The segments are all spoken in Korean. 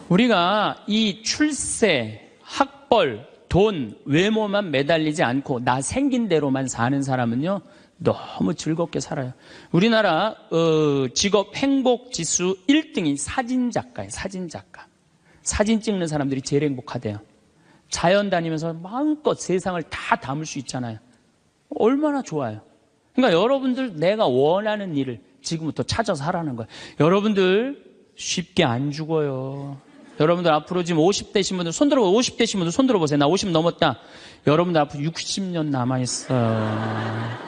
우리가 이 출세, 학벌, 돈, 외모만 매달리지 않고 나 생긴 대로만 사는 사람은요, 너무 즐겁게 살아요. 우리나라 직업 행복 지수 1등이 사진작가예요. 사진작가. 사진 찍는 사람들이 제일 행복하대요. 자연 다니면서 마음껏 세상을 다 담을 수 있잖아요. 얼마나 좋아요. 그러니까 여러분들 내가 원하는 일을 지금부터 찾아서 하라는 거예요. 여러분들 쉽게 안 죽어요. 여러분들 앞으로 지금 50대신 분들 손 들어보세요. 50대신 분들 손 들어보세요. 나 50 넘었다. 여러분들 앞으로 60년 남아있어요.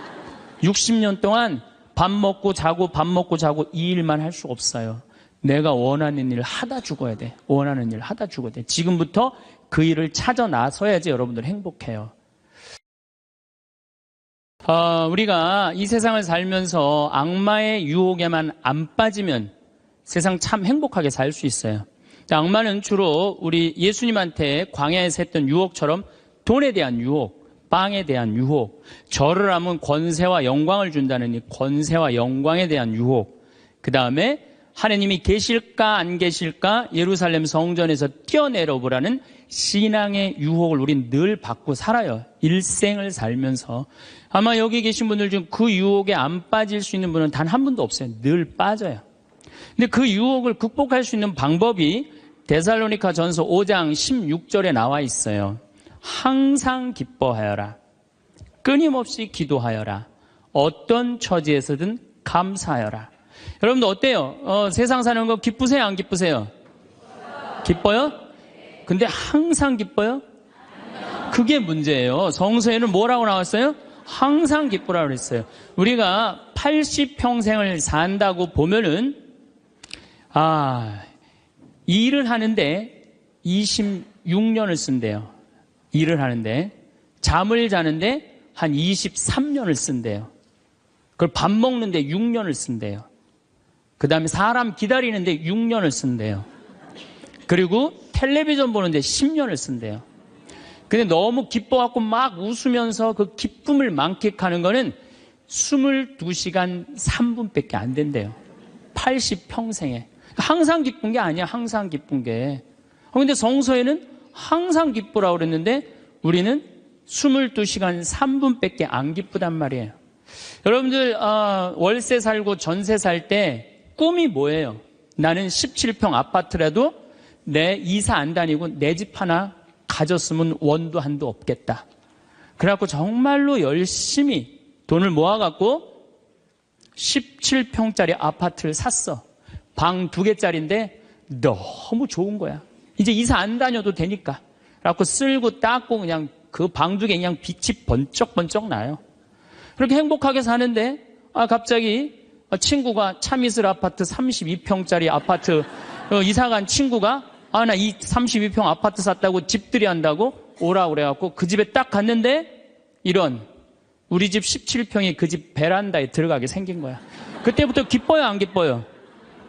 60년 동안 밥 먹고 자고 밥 먹고 자고 이 일만 할 수 없어요. 내가 원하는 일을 하다 죽어야 돼. 원하는 일을 하다 죽어야 돼. 지금부터 그 일을 찾아 나서야지 여러분들 행복해요. 우리가 이 세상을 살면서 악마의 유혹에만 안 빠지면 세상 참 행복하게 살 수 있어요. 악마는 주로 우리 예수님한테 광야에서 했던 유혹처럼 돈에 대한 유혹, 빵에 대한 유혹, 절을 하면 권세와 영광을 준다는 이 권세와 영광에 대한 유혹, 그 다음에 하나님이 계실까 안 계실까 예루살렘 성전에서 뛰어내려 보라는 신앙의 유혹을 우린 늘 받고 살아요. 일생을 살면서. 아마 여기 계신 분들 중 그 유혹에 안 빠질 수 있는 분은 단 한 분도 없어요. 늘 빠져요. 근데 그 유혹을 극복할 수 있는 방법이 데살로니가 전서 5장 16절에 나와 있어요. 항상 기뻐하여라. 끊임없이 기도하여라. 어떤 처지에서든 감사하여라. 여러분들 어때요? 세상 사는 거 기쁘세요? 안 기쁘세요? 기뻐요? 근데 항상 기뻐요? 그게 문제예요. 성서에는 뭐라고 나왔어요? 항상 기쁘라고 그랬어요. 우리가 80평생을 산다고 보면은 일을 하는데 26년을 쓴대요. 일을 하는데 잠을 자는데 한 23년을 쓴대요. 그걸 밥 먹는데 6년을 쓴대요. 그 다음에 사람 기다리는데 6년을 쓴대요. 그리고 텔레비전 보는데 10년을 쓴대요. 근데 너무 기뻐갖고 막 웃으면서 그 기쁨을 만끽하는 거는 22시간 3분밖에 안 된대요. 80평생에. 항상 기쁜 게 아니야. 항상 기쁜 게. 근데 성서에는 항상 기쁘라고 그랬는데 우리는 22시간 3분밖에 안 기쁘단 말이에요. 여러분들 월세 살고 전세 살 때 꿈이 뭐예요? 나는 17평 아파트라도 내 이사 안 다니고 내 집 하나 가졌으면 원도 한도 없겠다. 그래갖고 정말로 열심히 돈을 모아갖고 17평짜리 아파트를 샀어. 방 2개짜리인데 너무 좋은 거야. 이제 이사 안 다녀도 되니까. 그래갖고 쓸고 닦고 그냥 그 방 2개 그냥 빛이 번쩍번쩍 나요. 그렇게 행복하게 사는데 갑자기 친구가 참이슬 아파트 32평짜리 아파트 이사간 친구가 나 이 32평 아파트 샀다고 집들이 한다고 오라고 그래갖고 그 집에 딱 갔는데 이런 우리 집 17평이 그 집 베란다에 들어가게 생긴 거야. 그때부터 기뻐요 안 기뻐요?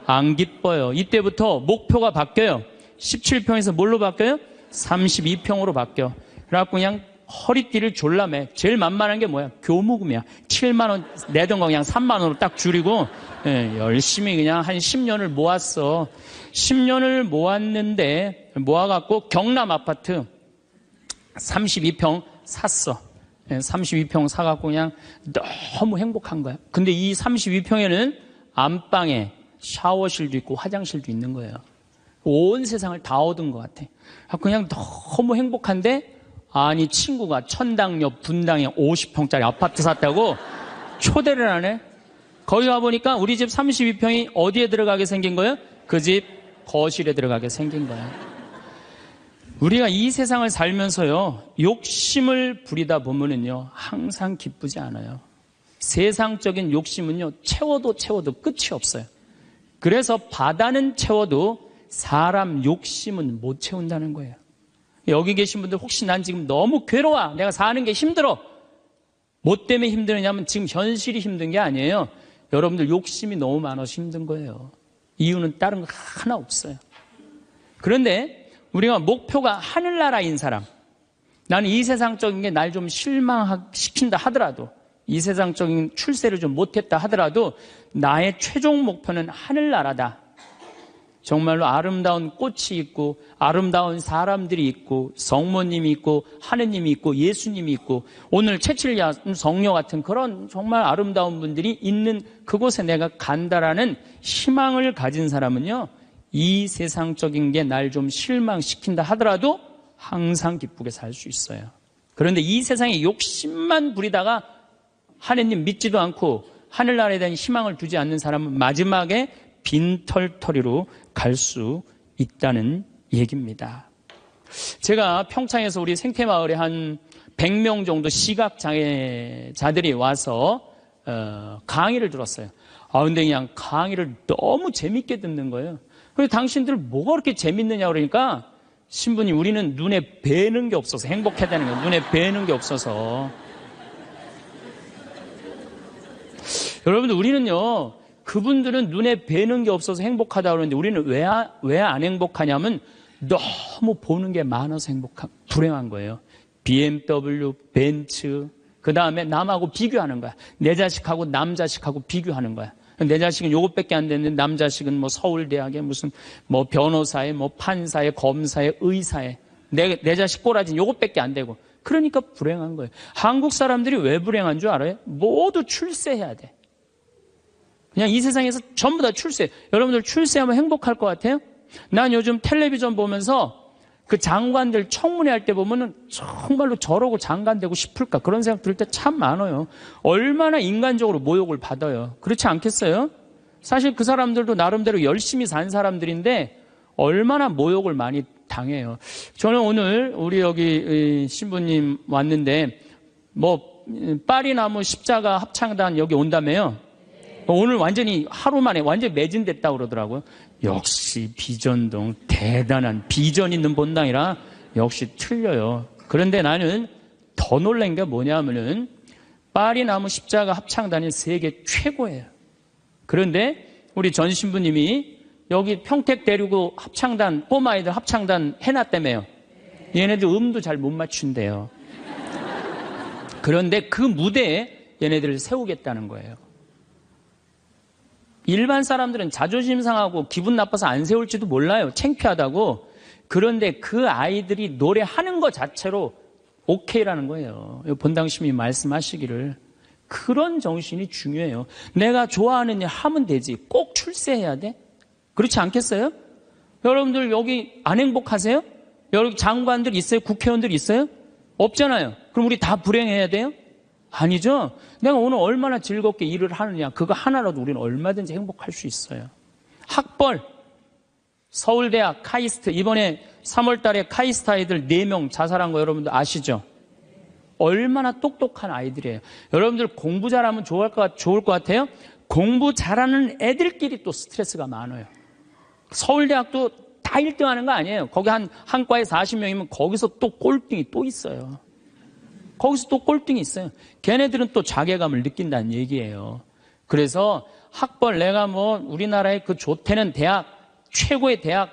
안 기뻐요. 이때부터 목표가 바뀌어요. 17평에서 뭘로 바뀌어요? 32평으로 바뀌어. 그래갖고 그냥 허리띠를 졸라매. 제일 만만한 게 뭐야? 교무금이야. 7만 원 내던 거 그냥 3만 원으로 딱 줄이고 열심히 그냥 한 10년을 모았어. 10년을 모았는데 모아갖고 경남 아파트 32평 샀어. 32평 사갖고 그냥 너무 행복한 거야. 근데 이 32평에는 안방에 샤워실도 있고 화장실도 있는 거예요. 온 세상을 다 얻은 것 같아. 그냥 너무 행복한데 아니 친구가 천당역 분당에 50평짜리 아파트 샀다고 초대를 하네. 거기 가보니까 우리 집 32평이 어디에 들어가게 생긴 거예요? 그 집 거실에 들어가게 생긴 거예요. 우리가 이 세상을 살면서요 욕심을 부리다 보면은요 항상 기쁘지 않아요. 세상적인 욕심은요 채워도 끝이 없어요. 그래서 바다는 채워도 사람 욕심은 못 채운다는 거예요. 여기 계신 분들 혹시 난 지금 너무 괴로워. 내가 사는 게 힘들어. 뭐 때문에 힘드느냐면 지금 현실이 힘든 게 아니에요. 여러분들 욕심이 너무 많아서 힘든 거예요. 이유는 다른 거 하나 없어요. 그런데 우리가 목표가 하늘나라인 사람, 나는 이 세상적인 게 날 좀 실망시킨다 하더라도 이 세상적인 출세를 좀 못했다 하더라도 나의 최종 목표는 하늘나라다. 정말로 아름다운 꽃이 있고 아름다운 사람들이 있고 성모님이 있고 하느님이 있고 예수님이 있고 오늘 채칠야 성녀 같은 그런 정말 아름다운 분들이 있는 그곳에 내가 간다라는 희망을 가진 사람은요, 이 세상적인 게 날 좀 실망시킨다 하더라도 항상 기쁘게 살 수 있어요. 그런데 이 세상에 욕심만 부리다가 하느님 믿지도 않고 하늘나라에 대한 희망을 두지 않는 사람은 마지막에 빈털터리로 갈 수 있다는 얘기입니다. 제가 평창에서 우리 생태마을에 한 100명 정도 시각장애자들이 와서 강의를 들었어요. 근데 그냥 강의를 너무 재밌게 듣는 거예요. 그래서 당신들 뭐가 그렇게 재밌느냐 그러니까 신부님, 우리는 눈에 뵈는 게 없어서 행복해야 되는 거예요. 눈에 뵈는 게 없어서. 여러분들, 우리는요, 그분들은 눈에 뵈는 게 없어서 행복하다 그러는데 우리는 왜 안 행복하냐면 너무 보는 게 많아서 불행한 거예요. BMW, 벤츠, 그 다음에 남하고 비교하는 거야. 내 자식하고 남 자식하고 비교하는 거야. 내 자식은 요것밖에 안 됐는데 남 자식은 뭐 서울대학에 무슨 뭐 변호사에 뭐 판사에 검사에 의사에 내 자식 꼬라진 요것밖에 안 되고 그러니까 불행한 거예요. 한국 사람들이 왜 불행한 줄 알아요? 모두 출세해야 돼. 그냥 이 세상에서 전부 다 출세. 여러분들 출세하면 행복할 것 같아요? 난 요즘 텔레비전 보면서 그 장관들 청문회 할 때 보면은 정말로 저러고 장관 되고 싶을까 그런 생각 들 때 참 많아요. 얼마나 인간적으로 모욕을 받아요. 그렇지 않겠어요? 사실 그 사람들도 나름대로 열심히 산 사람들인데 얼마나 모욕을 많이 당해요. 저는 오늘 우리 여기 신부님 왔는데 뭐 파리나무 십자가 합창단 여기 온다며요. 오늘 완전히 하루 만에 완전히 매진됐다고 그러더라고요. 역시 비전동 대단한 비전 있는 본당이라 역시 틀려요. 그런데 나는 더 놀란 게 뭐냐면은 파리나무 십자가 합창단이 세계 최고예요. 그런데 우리 전 신부님이 여기 평택 데리고 합창단, 꼬마아이들 합창단 해놨다며요. 얘네들 음도 잘 못 맞춘대요. 그런데 그 무대에 얘네들을 세우겠다는 거예요. 일반 사람들은 자존심 상하고 기분 나빠서 안 세울지도 몰라요. 창피하다고. 그런데 그 아이들이 노래하는 것 자체로 오케이라는 거예요. 본당심이 말씀하시기를. 그런 정신이 중요해요. 내가 좋아하는 일 하면 되지. 꼭 출세해야 돼? 그렇지 않겠어요? 여러분들 여기 안 행복하세요? 여기 장관들 있어요? 국회의원들 있어요? 없잖아요. 그럼 우리 다 불행해야 돼요? 아니죠. 내가 오늘 얼마나 즐겁게 일을 하느냐 그거 하나라도 우리는 얼마든지 행복할 수 있어요. 학벌 서울대학 카이스트 이번에 3월 달에 카이스트 아이들 4명 자살한 거 여러분들 아시죠? 얼마나 똑똑한 아이들이에요. 여러분들 공부 잘하면 좋을 것 같아요? 공부 잘하는 애들끼리 또 스트레스가 많아요. 서울대학도 다 1등 하는 거 아니에요. 거기 한 과에 40명이면 거기서 또 꼴등이 또 있어요. 거기서 또 꼴등이 있어요. 걔네들은 또 자괴감을 느낀다는 얘기예요. 그래서 학벌 내가 뭐 우리나라의 그 좋대는 대학 최고의 대학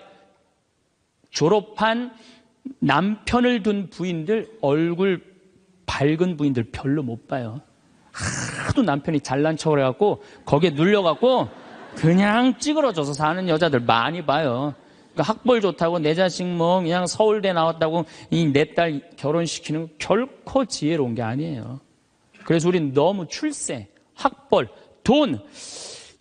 졸업한 남편을 둔 부인들 얼굴 밝은 부인들 별로 못 봐요. 하도 남편이 잘난 척을 해갖고 거기에 눌려갖고 그냥 찌그러져서 사는 여자들 많이 봐요. 그러니까 학벌 좋다고 내 자식 뭐 그냥 서울대 나왔다고 이 내 딸 결혼시키는 거 결코 지혜로운 게 아니에요. 그래서 우리는 너무 출세, 학벌, 돈,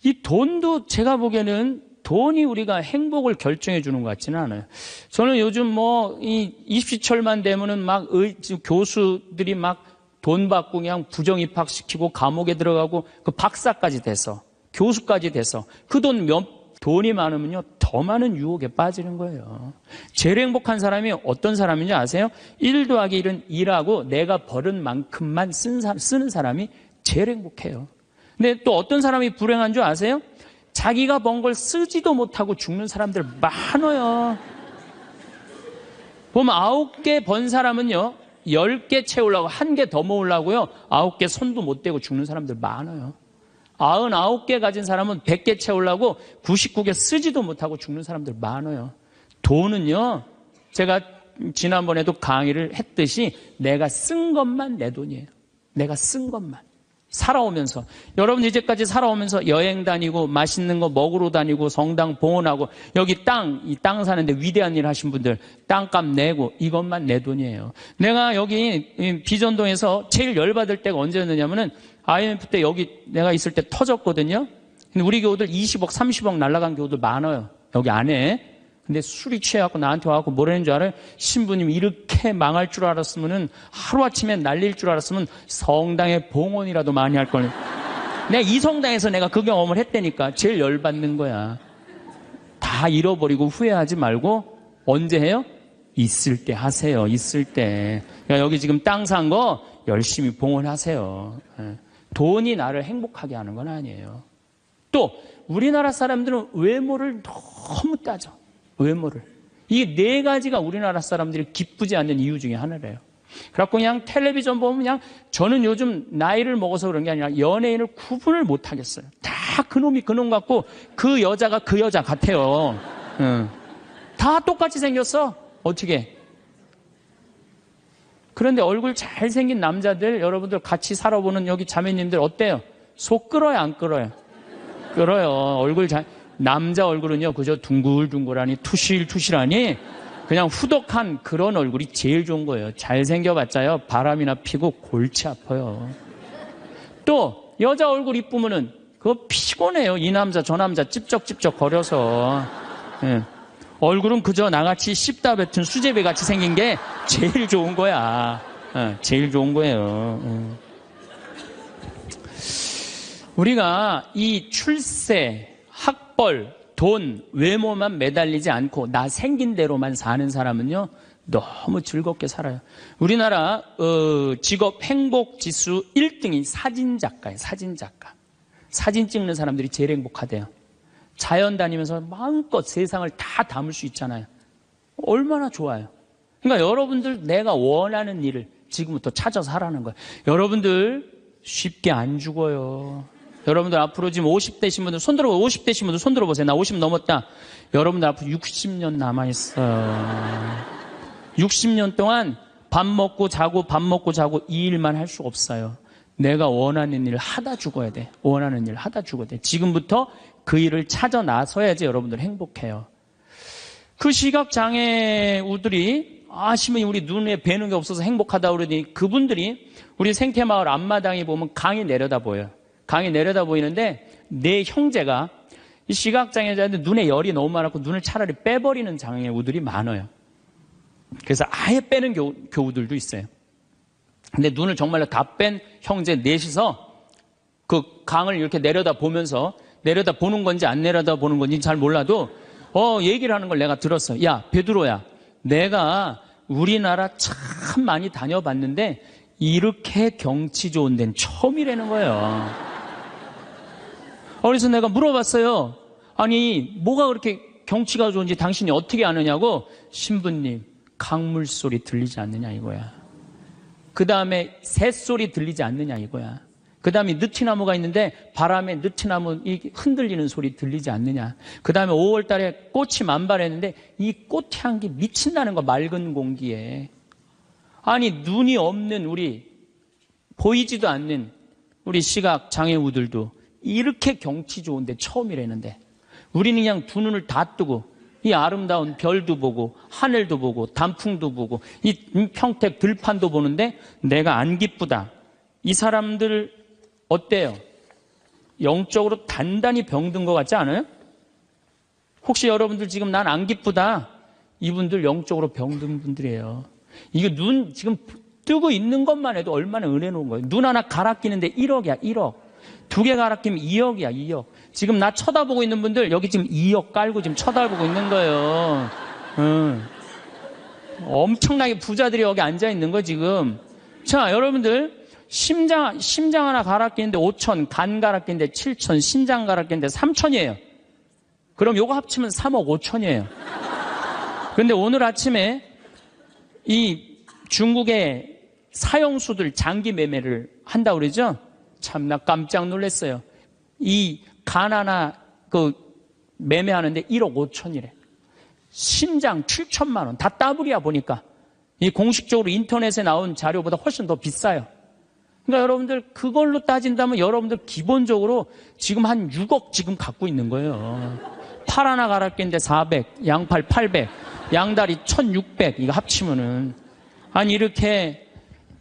이 돈도 제가 보기에는 돈이 우리가 행복을 결정해 주는 것 같지는 않아요. 저는 요즘 뭐 이 입시철만 되면은 막 교수들이 막 돈 받고 그냥 부정 입학시키고 감옥에 들어가고 그 박사까지 돼서 교수까지 돼서 그 돈이 많으면요 더 많은 유혹에 빠지는 거예요. 제일 행복한 사람이 어떤 사람인지 아세요? 1 더하기 1은 일하고 내가 벌은 만큼만 쓰는 사람이 제일 행복해요. 근데 또 어떤 사람이 불행한 줄 아세요? 자기가 번 걸 쓰지도 못하고 죽는 사람들 많아요. 보면 9개 번 사람은요 10개 채우려고 1개 더 모으려고요 9개 손도 못 대고 죽는 사람들 많아요. 99개 가진 사람은 100개 채우려고 99개 쓰지도 못하고 죽는 사람들 많아요. 돈은요 제가 지난번에도 강의를 했듯이 내가 쓴 것만 내 돈이에요. 내가 쓴 것만. 살아오면서. 여러분 이제까지 살아오면서 여행 다니고 맛있는 거 먹으러 다니고 성당 봉헌하고 여기 이 땅 사는데 위대한 일 하신 분들 땅값 내고 이것만 내 돈이에요. 내가 여기 비전동에서 제일 열받을 때가 언제였느냐면은 IMF 때 여기 내가 있을 때 터졌거든요. 근데 우리 교우들 20억, 30억 날라간 교우들 많아요. 여기 안에. 근데 술이 취해갖고 나한테 와갖고 뭐라는 줄 알아요? 신부님 이렇게 망할 줄 알았으면은 하루아침에 날릴 줄 알았으면 성당에 봉헌이라도 많이 할 걸. 내가 이 성당에서 내가 그 경험을 했다니까. 제일 열받는 거야. 다 잃어버리고 후회하지 말고 언제 해요? 있을 때 하세요. 있을 때. 그러니까 여기 지금 땅 산 거 열심히 봉헌하세요. 돈이 나를 행복하게 하는 건 아니에요. 또 우리나라 사람들은 외모를 너무 따져. 외모를. 이게 네 가지가 우리나라 사람들이 기쁘지 않는 이유 중에 하나래요. 그래갖고 그냥 텔레비전 보면 그냥 저는 요즘 나이를 먹어서 그런 게 아니라 연예인을 구분을 못 하겠어요. 다 그놈이 그놈 같고 그 여자가 그 여자 같아요. 다 똑같이 생겼어. 어떻게? 그런데 얼굴 잘생긴 남자들 여러분들 같이 살아보는 여기 자매님들 어때요? 속 끓어요 안 끓어요? 끓어요. 얼굴 남자 얼굴은요, 그저 둥글둥글하니 투실투실하니 그냥 후덕한 그런 얼굴이 제일 좋은 거예요. 잘생겨봤자요, 바람이나 피고 골치 아파요. 또 여자 얼굴 이쁘면은 그거 피곤해요. 이 남자 저 남자 찝쩍찝쩍 거려서. 예. 얼굴은 그저 나같이 씹다 뱉은 수제비 같이 생긴 게 제일 좋은 거야. 예, 제일 좋은 거예요. 우리가 이 출세, 학벌, 돈, 외모만 매달리지 않고 나 생긴 대로만 사는 사람은요 너무 즐겁게 살아요. 우리나라 직업 행복지수 1등이 사진작가예요. 사진작가. 사진 찍는 사람들이 제일 행복하대요. 자연 다니면서 마음껏 세상을 다 담을 수 있잖아요. 얼마나 좋아요. 그러니까 여러분들 내가 원하는 일을 지금부터 찾아서 하라는 거예요. 여러분들 쉽게 안 죽어요. 여러분들 앞으로 지금 50대신 분들 손 들어보세요. 50대신 분들 손 들어보세요. 나 50 넘었다. 여러분들 앞으로 60년 남아있어요. 60년 동안 밥 먹고 자고 밥 먹고 자고 이 일만 할 수 없어요. 내가 원하는 일을 하다 죽어야 돼. 원하는 일을 하다 죽어야 돼. 지금부터 그 일을 찾아 나서야지 여러분들 행복해요. 그 시각장애우들이 신부님 우리 눈에 뵈는 게 없어서 행복하다 그러더니 그분들이 우리 생태마을 앞마당에 보면 강이 내려다 보여요. 강이 내려다 보이는데 내 형제가 이 시각장애자인데 눈에 열이 너무 많았고 눈을 차라리 빼버리는 장애우들이 많아요. 그래서 아예 빼는 교우들도 있어요. 근데 눈을 정말로 다 뺀 형제 넷이서 그 강을 이렇게 내려다 보면서 내려다 보는 건지 안 내려다 보는 건지 잘 몰라도 얘기를 하는 걸 내가 들었어. 야 베드로야, 내가 우리나라 참 많이 다녀봤는데 이렇게 경치 좋은 데는 처음이라는 거예요. 그래서 내가 물어봤어요. 아니 뭐가 그렇게 경치가 좋은지 당신이 어떻게 아느냐고. 신부님 강물 소리 들리지 않느냐 이거야. 그 다음에 새소리 들리지 않느냐 이거야. 그 다음에 느티나무가 있는데 바람에 느티나무 흔들리는 소리 들리지 않느냐. 그 다음에 5월 달에 꽃이 만발했는데 이 꽃 향기 미친다는 거, 맑은 공기에. 아니 눈이 없는 우리, 보이지도 않는 우리 시각장애우들도 이렇게 경치 좋은데 처음이라는데 우리는 그냥 두 눈을 다 뜨고 이 아름다운 별도 보고 하늘도 보고 단풍도 보고 이 평택 들판도 보는데 내가 안 기쁘다. 이 사람들 어때요? 영적으로 단단히 병든 것 같지 않아요? 혹시 여러분들 지금 난 안 기쁘다. 이분들 영적으로 병든 분들이에요. 이거 눈 지금 뜨고 있는 것만 해도 얼마나 은혜로운 거예요. 눈 하나 갈아 끼는데 1억이야 1억. 두 개 갈아 끼면 2억이야 2억. 지금 나 쳐다보고 있는 분들 여기 지금 2억 깔고 지금 쳐다보고 있는 거예요. 엄청나게 부자들이 여기 앉아 있는 거 지금. 자 여러분들 심장 하나 갈아 끼는데 5천, 간 갈아 끼는데 7천, 신장 갈아 끼는데 3천이에요. 그럼 요거 합치면 3억 5천이에요. 그런데 오늘 아침에 이 중국의 사형수들 장기 매매를 한다고 그러죠? 참 나 깜짝 놀랐어요. 이 간 하나 매매하는데 1억 5천이래. 신장 7천만 원. 다 따블이야 보니까. 이 공식적으로 인터넷에 나온 자료보다 훨씬 더 비싸요. 그러니까 여러분들 그걸로 따진다면 여러분들 기본적으로 지금 한 6억 지금 갖고 있는 거예요. 팔 하나 갈아끼는데 400, 양팔 800, 양다리 1600 이거 합치면은 아니 이렇게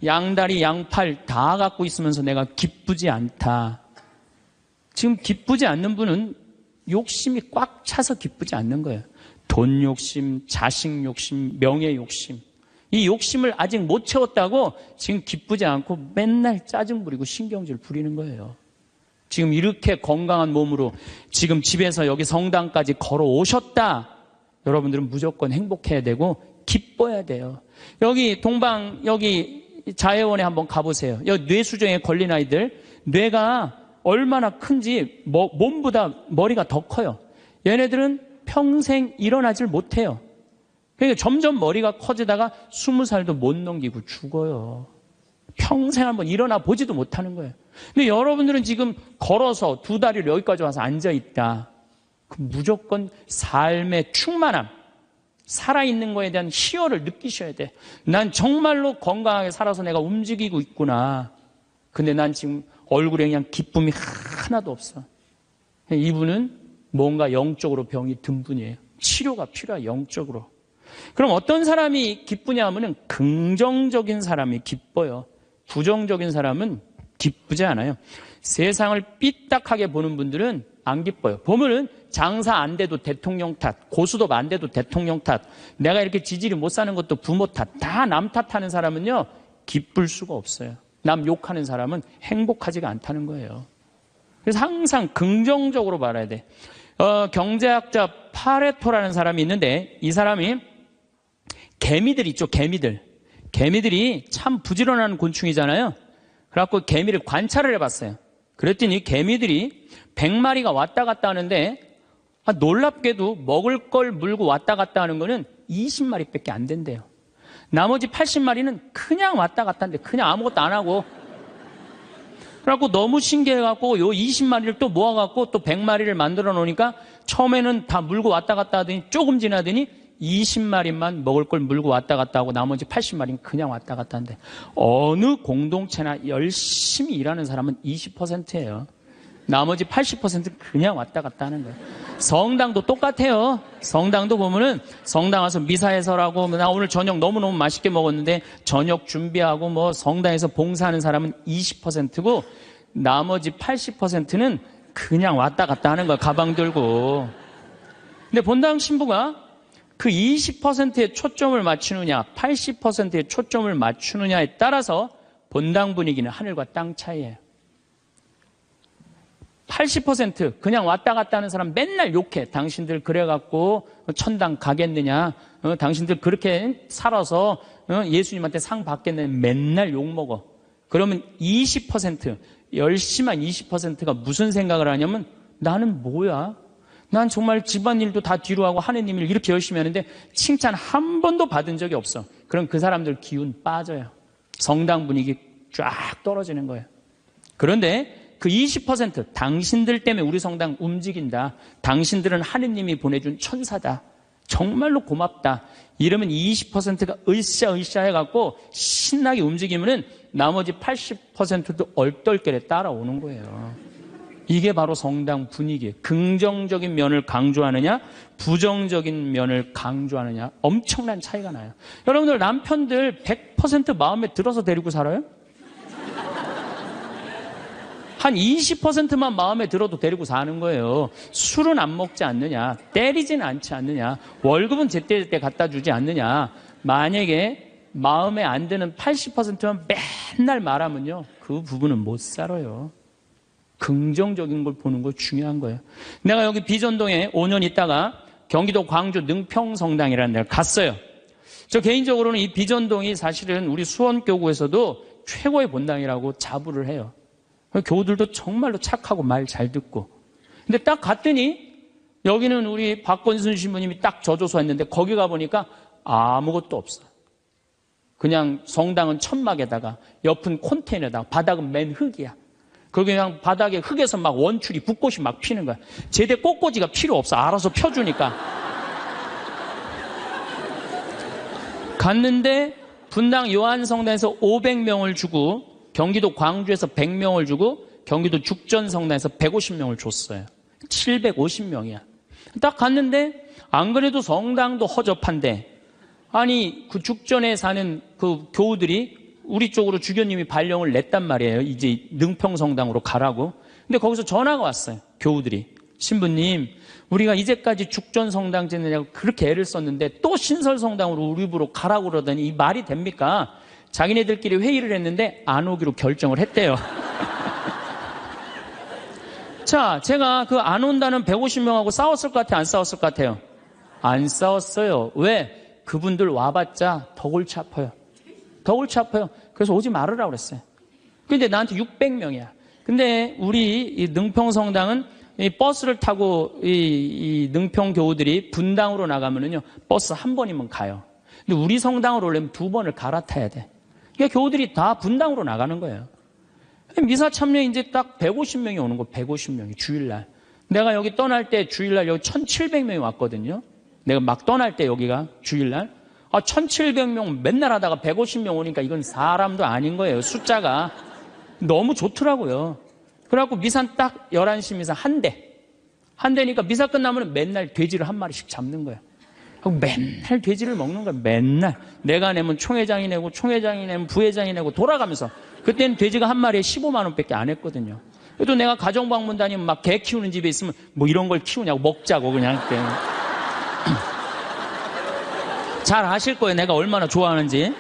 양다리 양팔 다 갖고 있으면서 내가 기쁘지 않다. 지금 기쁘지 않는 분은 욕심이 꽉 차서 기쁘지 않는 거예요. 돈 욕심, 자식 욕심, 명예 욕심. 이 욕심을 아직 못 채웠다고 지금 기쁘지 않고 맨날 짜증 부리고 신경질 부리는 거예요. 지금 이렇게 건강한 몸으로 지금 집에서 여기 성당까지 걸어오셨다. 여러분들은 무조건 행복해야 되고 기뻐야 돼요. 여기 여기 자해원에 한번 가보세요. 여기 뇌수정에 걸린 아이들 뇌가 얼마나 큰지 몸보다 머리가 더 커요. 얘네들은 평생 일어나질 못해요. 그러니까 점점 머리가 커지다가 20살도 못 넘기고 죽어요. 평생 한번 일어나 보지도 못하는 거예요. 근데 여러분들은 지금 걸어서 2다리를 여기까지 와서 앉아있다. 그럼 무조건 삶의 충만함, 살아있는 거에 대한 희열을 느끼셔야 돼. 난 정말로 건강하게 살아서 내가 움직이고 있구나. 근데 난 지금 얼굴에 그냥 기쁨이 하나도 없어. 이분은 뭔가 영적으로 병이 든 분이에요. 치료가 필요해, 영적으로. 그럼 어떤 사람이 기쁘냐 하면은 긍정적인 사람이 기뻐요. 부정적인 사람은 기쁘지 않아요. 세상을 삐딱하게 보는 분들은 안 기뻐요. 보면은 장사 안 돼도 대통령 탓, 고수도 안 돼도 대통령 탓, 내가 이렇게 지질이 못 사는 것도 부모 탓, 다 남 탓하는 사람은요, 기쁠 수가 없어요. 남 욕하는 사람은 행복하지가 않다는 거예요. 그래서 항상 긍정적으로 말해야 돼. 경제학자 파레토라는 사람이 있는데 이 사람이 개미들 있죠, 개미들. 개미들이 참 부지런한 곤충이잖아요. 그래갖고 개미를 관찰을 해봤어요. 그랬더니 개미들이 100마리가 왔다 갔다 하는데 놀랍게도 먹을 걸 물고 왔다 갔다 하는 거는 20마리밖에 안 된대요. 나머지 80마리는 그냥 왔다 갔다 하는데 그냥 아무것도 안 하고 그래갖고 너무 신기해갖고 요 20마리를 또 모아갖고 또 100마리를 만들어 놓으니까 처음에는 다 물고 왔다 갔다 하더니 조금 지나더니 20마리만 먹을 걸 물고 왔다 갔다 하고 나머지 80마리는 그냥 왔다 갔다 하는데 어느 공동체나 열심히 일하는 사람은 20%예요. 나머지 80%는 그냥 왔다 갔다 하는 거예요. 성당도 똑같아요. 성당도 보면은 성당 와서 미사해설하고 나 오늘 저녁 너무너무 맛있게 먹었는데 저녁 준비하고 뭐 성당에서 봉사하는 사람은 20%고 나머지 80%는 그냥 왔다 갔다 하는 거야. 가방 들고. 근데 본당 신부가 그 20%에 초점을 맞추느냐 80%에 초점을 맞추느냐에 따라서 본당 분위기는 하늘과 땅 차이예요. 80% 그냥 왔다 갔다 하는 사람 맨날 욕해. 당신들 그래갖고 천당 가겠느냐, 당신들 그렇게 살아서 예수님한테 상 받겠느냐, 맨날 욕먹어. 그러면 20% 열심한 20%가 무슨 생각을 하냐면 나는 뭐야? 난 정말 집안일도 다 뒤로 하고 하느님 일 이렇게 열심히 하는데 칭찬 한 번도 받은 적이 없어. 그럼 그 사람들 기운 빠져요. 성당 분위기 쫙 떨어지는 거예요. 그런데 그 20% 당신들 때문에 우리 성당 움직인다. 당신들은 하느님이 보내준 천사다. 정말로 고맙다. 이러면 20%가 으쌰으쌰 해갖고 신나게 움직이면은 나머지 80%도 얼떨결에 따라오는 거예요. 이게 바로 성당 분위기예요. 긍정적인 면을 강조하느냐 부정적인 면을 강조하느냐 엄청난 차이가 나요. 여러분들 남편들 100% 마음에 들어서 데리고 살아요? 한 20%만 마음에 들어도 데리고 사는 거예요. 술은 안 먹지 않느냐, 때리지는 않지 않느냐, 월급은 제때제때 갖다 주지 않느냐. 만약에 마음에 안 드는 80%만 맨날 말하면요, 그 부분은 못 살아요. 긍정적인 걸 보는 거 중요한 거예요. 내가 여기 비전동에 5년 있다가 경기도 광주 능평성당이라는 데를 갔어요. 저 개인적으로는 이 비전동이 사실은 우리 수원교구에서도 최고의 본당이라고 자부를 해요. 교우들도 정말로 착하고 말 잘 듣고. 근데 딱 갔더니 여기는 우리 박건순 신부님이 딱 저조소 했는데 거기 가보니까 아무것도 없어. 그냥 성당은 천막에다가 옆은 콘테이너에다가 바닥은 맨 흙이야. 거기 그냥 바닥에 흙에서 막 원추리 붓꽃이 막 피는 거야. 제대 꽃꽂이가 필요 없어. 알아서 펴주니까. 갔는데 분당 요한성당에서 500명을 주고 경기도 광주에서 100명을 주고 경기도 죽전성당에서 150명을 줬어요. 750명이야. 딱 갔는데 안 그래도 성당도 허접한데 아니 그 죽전에 사는 그 교우들이 우리 쪽으로 주교님이 발령을 냈단 말이에요. 이제 능평성당으로 가라고. 근데 거기서 전화가 왔어요. 교우들이. 신부님, 우리가 이제까지 죽전성당 짓느냐고 그렇게 애를 썼는데 또 신설성당으로 우리 집으로 가라고 그러더니 이 말이 됩니까? 자기네들끼리 회의를 했는데 안 오기로 결정을 했대요. 자, 제가 그 안 온다는 150명하고 싸웠을 것 같아요? 안 싸웠을 것 같아요? 안 싸웠어요. 왜? 그분들 와봤자 더 골치 아파요. 더 골치 아파요. 그래서 오지 말으라고 그랬어요. 근데 나한테 600명이야. 근데 우리 이 능평성당은 이 버스를 타고 이 능평 교우들이 분당으로 나가면은요, 버스 한 번이면 가요. 근데 우리 성당으로 오려면 2번을 갈아타야 돼. 그러니까 교우들이 다 분당으로 나가는 거예요. 미사 참여 이제 딱 150명이 오는 거, 150명이 주일날. 내가 여기 떠날 때 주일날 여기 1700명이 왔거든요. 내가 막 떠날 때 여기가 주일날. 1700명 맨날 하다가 150명 오니까 이건 사람도 아닌 거예요. 숫자가. 너무 좋더라고요. 그래갖고 미사 딱 11시 미사 한 대. 한 대니까 미사 끝나면 맨날 돼지를 한 마리씩 잡는 거예요. 맨날 돼지를 먹는 거예요. 맨날. 내가 내면 총회장이 내고 총회장이 내면 부회장이 내고 돌아가면서. 그때는 돼지가 한 마리에 15만 원밖에 안 했거든요. 그래도 내가 가정방문 다니면 막 개 키우는 집에 있으면 뭐 이런 걸 키우냐고 먹자고 그냥. 잘 아실 거예요. 내가 얼마나 좋아하는지.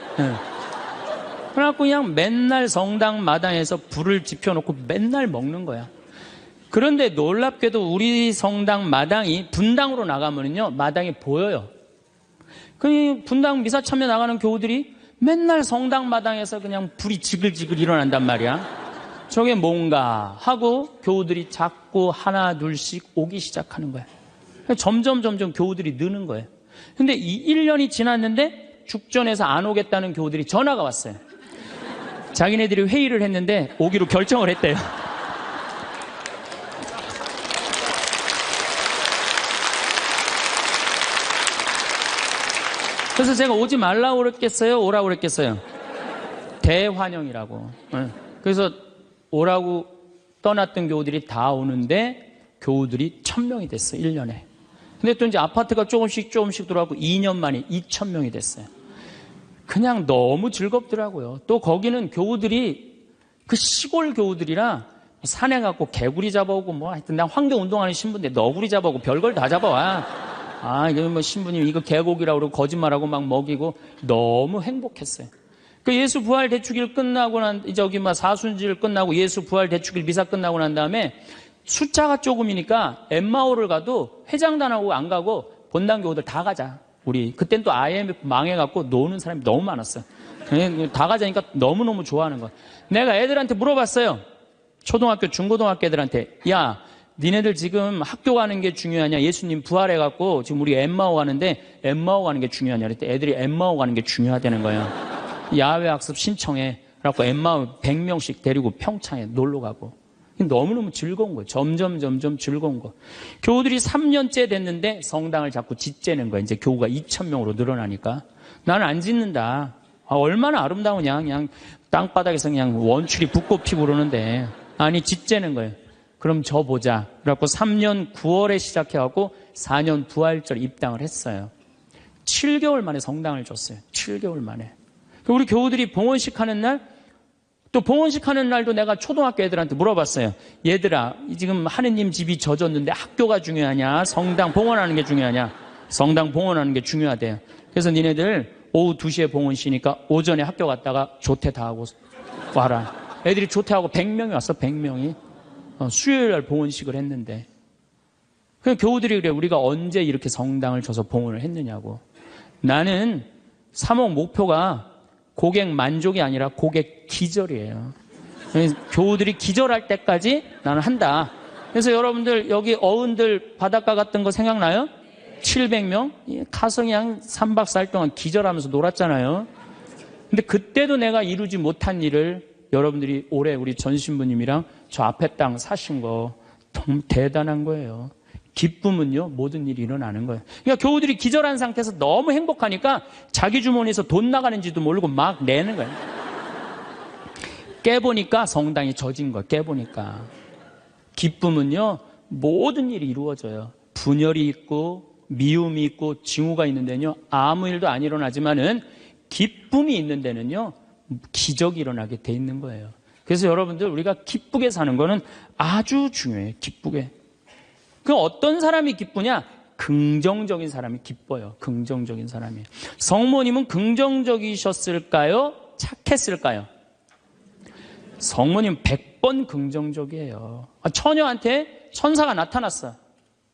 그래갖고 그냥 맨날 성당 마당에서 불을 지펴놓고 맨날 먹는 거야. 그런데 놀랍게도 우리 성당 마당이 분당으로 나가면은요, 마당이 보여요. 그 분당 미사 참여 나가는 교우들이 맨날 성당 마당에서 그냥 불이 지글지글 일어난단 말이야. 저게 뭔가 하고 교우들이 자꾸 하나 둘씩 오기 시작하는 거야. 점점 교우들이 느는 거예요. 근데 이 1년이 지났는데 죽전에서 안 오겠다는 교우들이 전화가 왔어요. 자기네들이 회의를 했는데 오기로 결정을 했대요. 그래서 제가 오지 말라고 그랬겠어요? 오라고 그랬겠어요? 대환영이라고. 그래서 오라고 떠났던 교우들이 다 오는데 교우들이 1000명이 됐어요. 1년에. 근데 또 이제 아파트가 조금씩 들어가고 2년 만에 2000명이 됐어요. 그냥 너무 즐겁더라고요. 또 거기는 교우들이 그 시골 교우들이라 산에 가고 개구리 잡아오고 뭐 하여튼 난 환경운동하는 신부인데 너구리 잡아오고 별걸 다 잡아와. 이거 뭐 신부님 이거 개고기라고 그러고 거짓말하고 막 먹이고 너무 행복했어요. 그 예수 부활 대축일 끝나고 저기 막 사순절 끝나고 예수 부활 대축일 미사 끝나고 난 다음에 숫자가 조금이니까 엠마오를 가도 회장단하고 안 가고 본당 교우들 다 가자. 우리 그땐 또 IMF 망해갖고 노는 사람이 너무 많았어요. 다 가자니까 너무너무 좋아하는 거야. 내가 애들한테 물어봤어요. 초등학교, 중고등학교 애들한테 야, 니네들 지금 학교 가는 게 중요하냐? 예수님 부활해갖고 지금 우리 엠마오 가는데 엠마오 가는 게 중요하냐? 그랬더니 애들이 엠마오 가는 게 중요하다는 거예요. 야외 학습 신청해. 그래갖고 엠마오 100명씩 데리고 평창에 놀러 가고. 너무너무 즐거운 거예요. 점점 즐거운 거. 교우들이 3년째 됐는데 성당을 자꾸 짓재는 거예요. 이제 교우가 2000명으로 늘어나니까. 나는 안 짓는다. 얼마나 아름다우냐. 그냥 땅바닥에서 그냥 원추리 붓고 피고 그러는데. 아니, 짓재는 거예요. 그럼 저 보자. 그래갖고 3년 9월에 시작해갖고 4년 부활절 입당을 했어요. 7개월 만에 성당을 줬어요. 7개월 만에. 우리 교우들이 봉헌식 하는 날, 또 봉헌식 하는 날도 내가 초등학교 애들한테 물어봤어요. 얘들아, 지금 하느님 집이 젖었는데 학교가 중요하냐? 성당 봉헌하는 게 중요하냐? 성당 봉헌하는 게 중요하대요. 그래서 니네들 오후 2시에 봉헌시니까 오전에 학교 갔다가 조퇴 다 하고 와라. 애들이 조퇴하고 100명이 왔어. 100명이. 수요일 날 봉헌식을 했는데. 그 교우들이 그래. 우리가 언제 이렇게 성당을 줘서 봉헌을 했느냐고. 나는 3억 목표가 고객 만족이 아니라 고객 기절이에요. 교우들이 기절할 때까지 나는 한다. 그래서 여러분들 여기 어른들 바닷가 갔던 거 생각나요? 700명? 가성이 한 3박 4일 동안 기절하면서 놀았잖아요. 근데 그때도 내가 이루지 못한 일을 여러분들이 올해 우리 전 신부님이랑 저 앞에 땅 사신 거 너무 대단한 거예요. 기쁨은요, 모든 일이 일어나는 거예요. 그러니까 교우들이 기절한 상태에서 너무 행복하니까 자기 주머니에서 돈 나가는지도 모르고 막 내는 거예요. 깨보니까 성당이 젖은 거야. 깨보니까. 기쁨은요, 모든 일이 이루어져요. 분열이 있고 미움이 있고 징후가 있는 데는요, 아무 일도 안 일어나지만은 기쁨이 있는 데는요, 기적이 일어나게 돼 있는 거예요. 그래서 여러분들, 우리가 기쁘게 사는 거는 아주 중요해요. 기쁘게. 그럼 어떤 사람이 기쁘냐? 긍정적인 사람이 기뻐요. 긍정적인 사람이. 성모님은 긍정적이셨을까요? 착했을까요? 성모님 100번 긍정적이에요. 처녀한테 천사가 나타났어.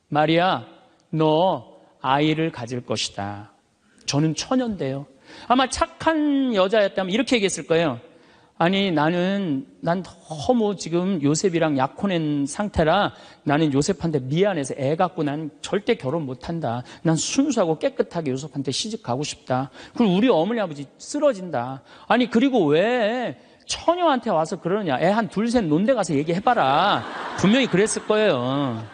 마리아, 너 아이를 가질 것이다. 저는 처녀인데요. 아마 착한 여자였다면 이렇게 얘기했을 거예요. 아니, 난 너무 지금 요셉이랑 약혼한 상태라 나는 요셉한테 미안해서 애 갖고 난 절대 결혼 못한다. 난 순수하고 깨끗하게 요셉한테 시집 가고 싶다. 그리고 우리 어머니 아버지 쓰러진다. 아니, 그리고 왜 처녀한테 와서 그러냐. 애 한 둘 셋 논데 가서 얘기해봐라. 분명히 그랬을 거예요.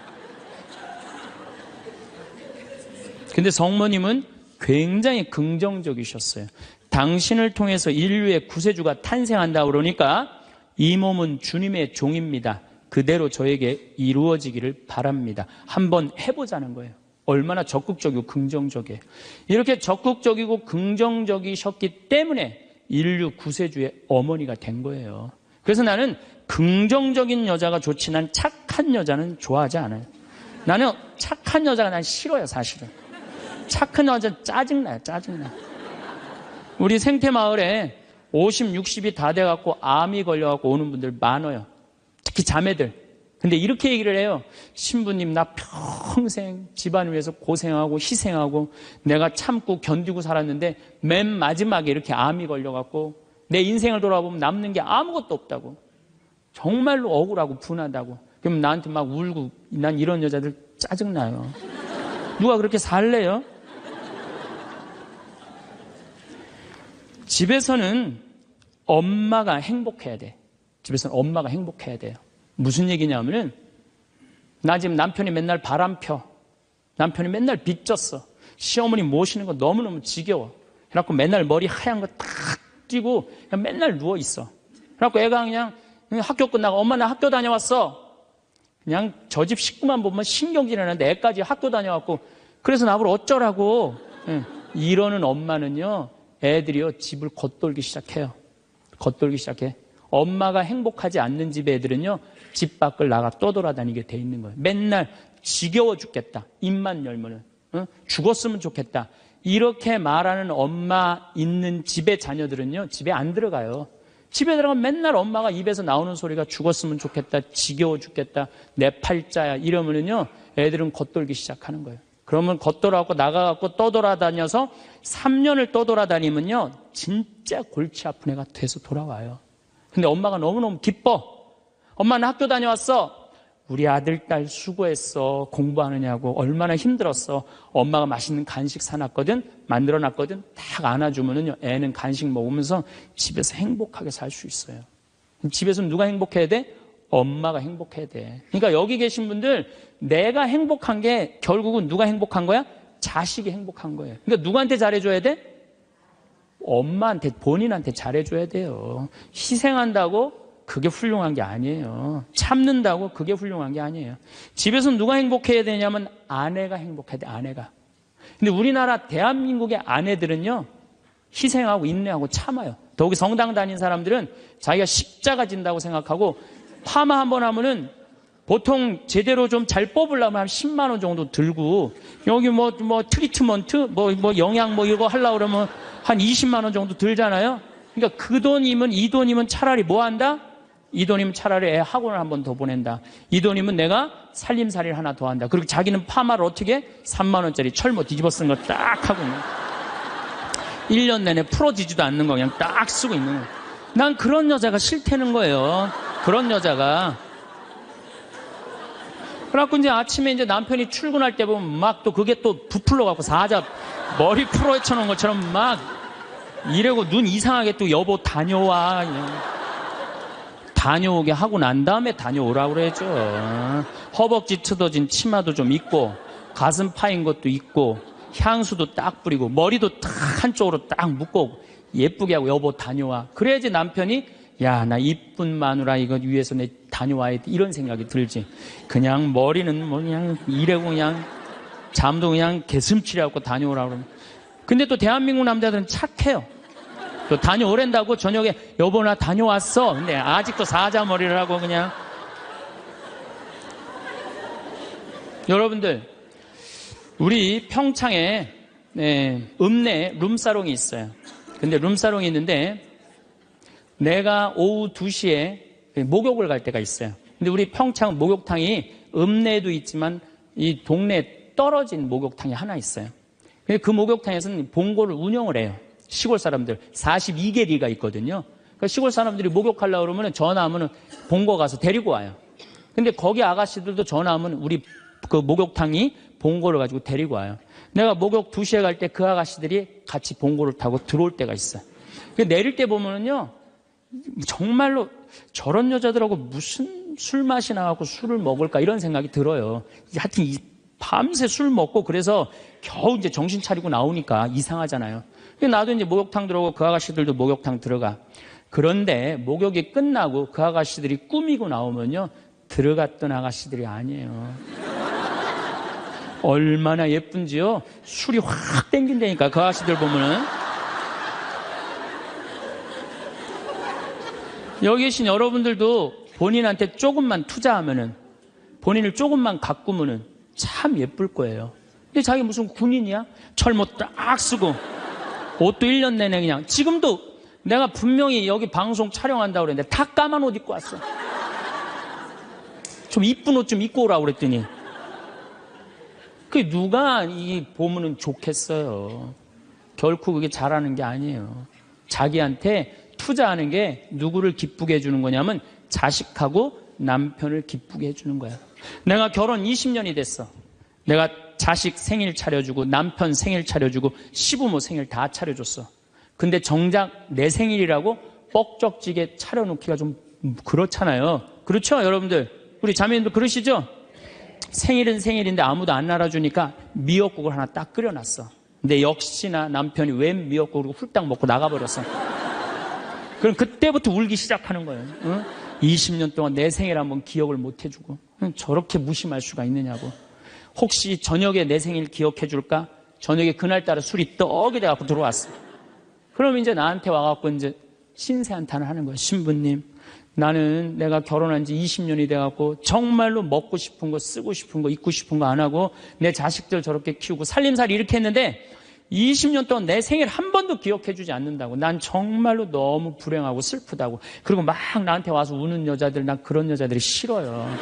근데 성모님은 굉장히 긍정적이셨어요. 당신을 통해서 인류의 구세주가 탄생한다 그러니까 이 몸은 주님의 종입니다. 그대로 저에게 이루어지기를 바랍니다. 한번 해보자는 거예요. 얼마나 적극적이고 긍정적이에요. 이렇게 적극적이고 긍정적이셨기 때문에 인류 구세주의 어머니가 된 거예요. 그래서 나는 긍정적인 여자가 좋지, 난 착한 여자는 좋아하지 않아요. 나는 착한 여자가 난 싫어요, 사실은. 착한 여자 짜증나요, 짜증나. 우리 생태마을에 50, 60이 다 돼갖고 암이 걸려갖고 오는 분들 많아요. 특히 자매들. 근데 이렇게 얘기를 해요. 신부님, 나 평생 집안 위해서 고생하고 희생하고 내가 참고 견디고 살았는데 맨 마지막에 이렇게 암이 걸려갖고 내 인생을 돌아보면 남는 게 아무것도 없다고. 정말로 억울하고 분하다고. 그럼 나한테 막 울고, 난 이런 여자들 짜증나요. 누가 그렇게 살래요? 집에서는 엄마가 행복해야 돼. 집에서는 엄마가 행복해야 돼요. 무슨 얘기냐면은, 나 지금 남편이 맨날 바람 펴. 남편이 맨날 빚졌어. 시어머니 모시는 거 너무너무 지겨워. 그래갖고 맨날 머리 하얀 거 탁 띄고 그냥 맨날 누워있어. 그래갖고 애가 그냥 학교 끝나고 엄마 나 학교 다녀왔어. 그냥 저 집 식구만 보면 신경질이 나는데 애까지 학교 다녀왔고 그래서 나보고 어쩌라고. 이러는 엄마는요, 애들이요, 집을 겉돌기 시작해요. 겉돌기 시작해. 엄마가 행복하지 않는 집 애들은요, 집 밖을 나가 떠돌아다니게 돼 있는 거예요. 맨날 지겨워 죽겠다. 입만 열면은. 죽었으면 좋겠다. 이렇게 말하는 엄마 있는 집의 자녀들은요, 집에 안 들어가요. 집에 들어가면 맨날 엄마가 입에서 나오는 소리가 죽었으면 좋겠다, 지겨워 죽겠다, 내 팔자야 이러면은요, 애들은 겉돌기 시작하는 거예요. 그러면 겉돌아갖고 나가갖고 떠돌아다녀서 3년을 떠돌아다니면요, 진짜 골치 아픈 애가 돼서 돌아와요. 근데 엄마가 너무너무 기뻐. 엄마는 학교 다녀왔어. 우리 아들, 딸 수고했어. 공부하느냐고 얼마나 힘들었어. 엄마가 맛있는 간식 사놨거든, 만들어놨거든. 딱 안아주면은요, 애는 간식 먹으면서 집에서 행복하게 살 수 있어요. 집에서는 누가 행복해야 돼? 엄마가 행복해야 돼. 그러니까 여기 계신 분들, 내가 행복한 게 결국은 누가 행복한 거야? 자식이 행복한 거예요. 그러니까 누구한테 잘해줘야 돼? 엄마한테, 본인한테 잘해줘야 돼요. 희생한다고 그게 훌륭한 게 아니에요. 참는다고 그게 훌륭한 게 아니에요. 집에서 누가 행복해야 되냐면 아내가 행복해야 돼, 아내가. 근데 우리나라 대한민국의 아내들은요, 희생하고 인내하고 참아요. 더욱이 성당 다닌 사람들은 자기가 십자가 진다고 생각하고 파마 한번 하면은 보통 제대로 좀 잘 뽑으려면 한 10만 원 정도 들고, 여기 뭐 트리트먼트, 영양 이거 하려고 그러면 한 20만 원 정도 들잖아요. 그러니까 그 돈이면, 이 돈이면 차라리 뭐 한다? 이 돈이면 차라리 애 학원을 한 번 더 보낸다. 이 돈이면 내가 살림살이를 하나 더 한다. 그리고 자기는 파마를 어떻게? 3만 원짜리 철모 뒤집어 쓴 거 딱 하고 1년 내내 풀어지지도 않는 거 그냥 딱 쓰고 있는 거예요. 난 그런 여자가 싫다는 거예요. 그런 여자가. 그래갖고 이제 아침에 이제 남편이 출근할 때 보면 막 또 그게 또 부풀러갖고 사자 머리 풀어헤쳐놓은 것처럼 막 이러고 눈 이상하게 또 여보 다녀와. 다녀오게 하고 난 다음에 다녀오라고 그러죠. 허벅지 트어진 치마도 좀 입고, 가슴 파인 것도 입고, 향수도 딱 뿌리고, 머리도 딱 한쪽으로 딱 묶고, 예쁘게 하고 여보 다녀와. 그래야지 남편이 야, 나 이쁜 마누라 이거 위해서 내 다녀와야 돼. 이런 생각이 들지. 그냥 머리는 뭐 그냥 이래고 그냥 잠도 그냥 개슴치레하고 다녀오라고 그러면. 근데 또 대한민국 남자들은 착해요. 또 다녀오랜다고 저녁에 여보 나 다녀왔어. 근데 아직도 사자머리를 하고 그냥. 여러분들, 우리 평창에 읍내 룸사롱이 있어요. 근데 룸사롱이 있는데 내가 오후 2시에 목욕을 갈 때가 있어요. 근데 우리 평창 목욕탕이 읍내에도 있지만 이 동네에 떨어진 목욕탕이 하나 있어요. 근데 그 목욕탕에서는 봉고를 운영을 해요. 시골 사람들 42개리가 있거든요. 그러니까 시골 사람들이 목욕하려고 그러면 전화하면 봉고 가서 데리고 와요. 근데 거기 아가씨들도 전화하면 우리 그 목욕탕이 봉고를 가지고 데리고 와요. 내가 목욕 2시에 갈 때 그 아가씨들이 같이 봉고를 타고 들어올 때가 있어요. 내릴 때 보면은요, 정말로 저런 여자들하고 무슨 술 맛이 나갖고 술을 먹을까 이런 생각이 들어요. 하여튼 밤새 술 먹고 그래서 겨우 이제 정신 차리고 나오니까 이상하잖아요. 나도 이제 목욕탕 들어오고 그 아가씨들도 목욕탕 들어가. 그런데 목욕이 끝나고 그 아가씨들이 꾸미고 나오면요, 들어갔던 아가씨들이 아니에요. 얼마나 예쁜지요. 술이 확 땡긴다니까 그 아가씨들 보면은. 여기 계신 여러분들도 본인한테 조금만 투자하면은, 본인을 조금만 가꾸면은 참 예쁠 거예요. 근데 자기 무슨 군인이야? 철모 딱 쓰고 옷도 1년 내내 그냥. 지금도 내가 분명히 여기 방송 촬영한다고 그랬는데 다 까만 옷 입고 왔어. 좀 이쁜 옷 좀 입고 오라고 그랬더니. 그게 누가 이 보면은 좋겠어요. 결코 그게 잘하는 게 아니에요. 자기한테 투자하는 게 누구를 기쁘게 해주는 거냐면 자식하고 남편을 기쁘게 해주는 거야. 내가 결혼 20년이 됐어. 내가 자식 생일 차려주고 남편 생일 차려주고 시부모 생일 다 차려줬어. 근데 정작 내 생일이라고 뻑적지게 차려놓기가 좀 그렇잖아요. 그렇죠 여러분들? 우리 자매님도 그러시죠? 생일은 생일인데 아무도 안 알아주니까 미역국을 하나 딱 끓여놨어. 근데 역시나 남편이 웬 미역국을 훌딱 먹고 나가버렸어. 그럼 그때부터 울기 시작하는 거예요. 응? 20년 동안 내 생일 한번 기억을 못 해주고 저렇게 무심할 수가 있느냐고. 혹시 저녁에 내 생일 기억해 줄까? 저녁에 그날따라 술이 떡이 돼갖고 들어왔어. 그럼 이제 나한테 와갖고 이제 신세한탄을 하는 거예요. 신부님, 나는 내가 결혼한 지 20년이 돼갖고 정말로 먹고 싶은 거, 쓰고 싶은 거, 입고 싶은 거 안 하고 내 자식들 저렇게 키우고 살림살이 이렇게 했는데 20년 동안 내 생일 한 번도 기억해 주지 않는다고. 난 정말로 너무 불행하고 슬프다고. 그리고 막 나한테 와서 우는 여자들, 난 그런 여자들이 싫어요.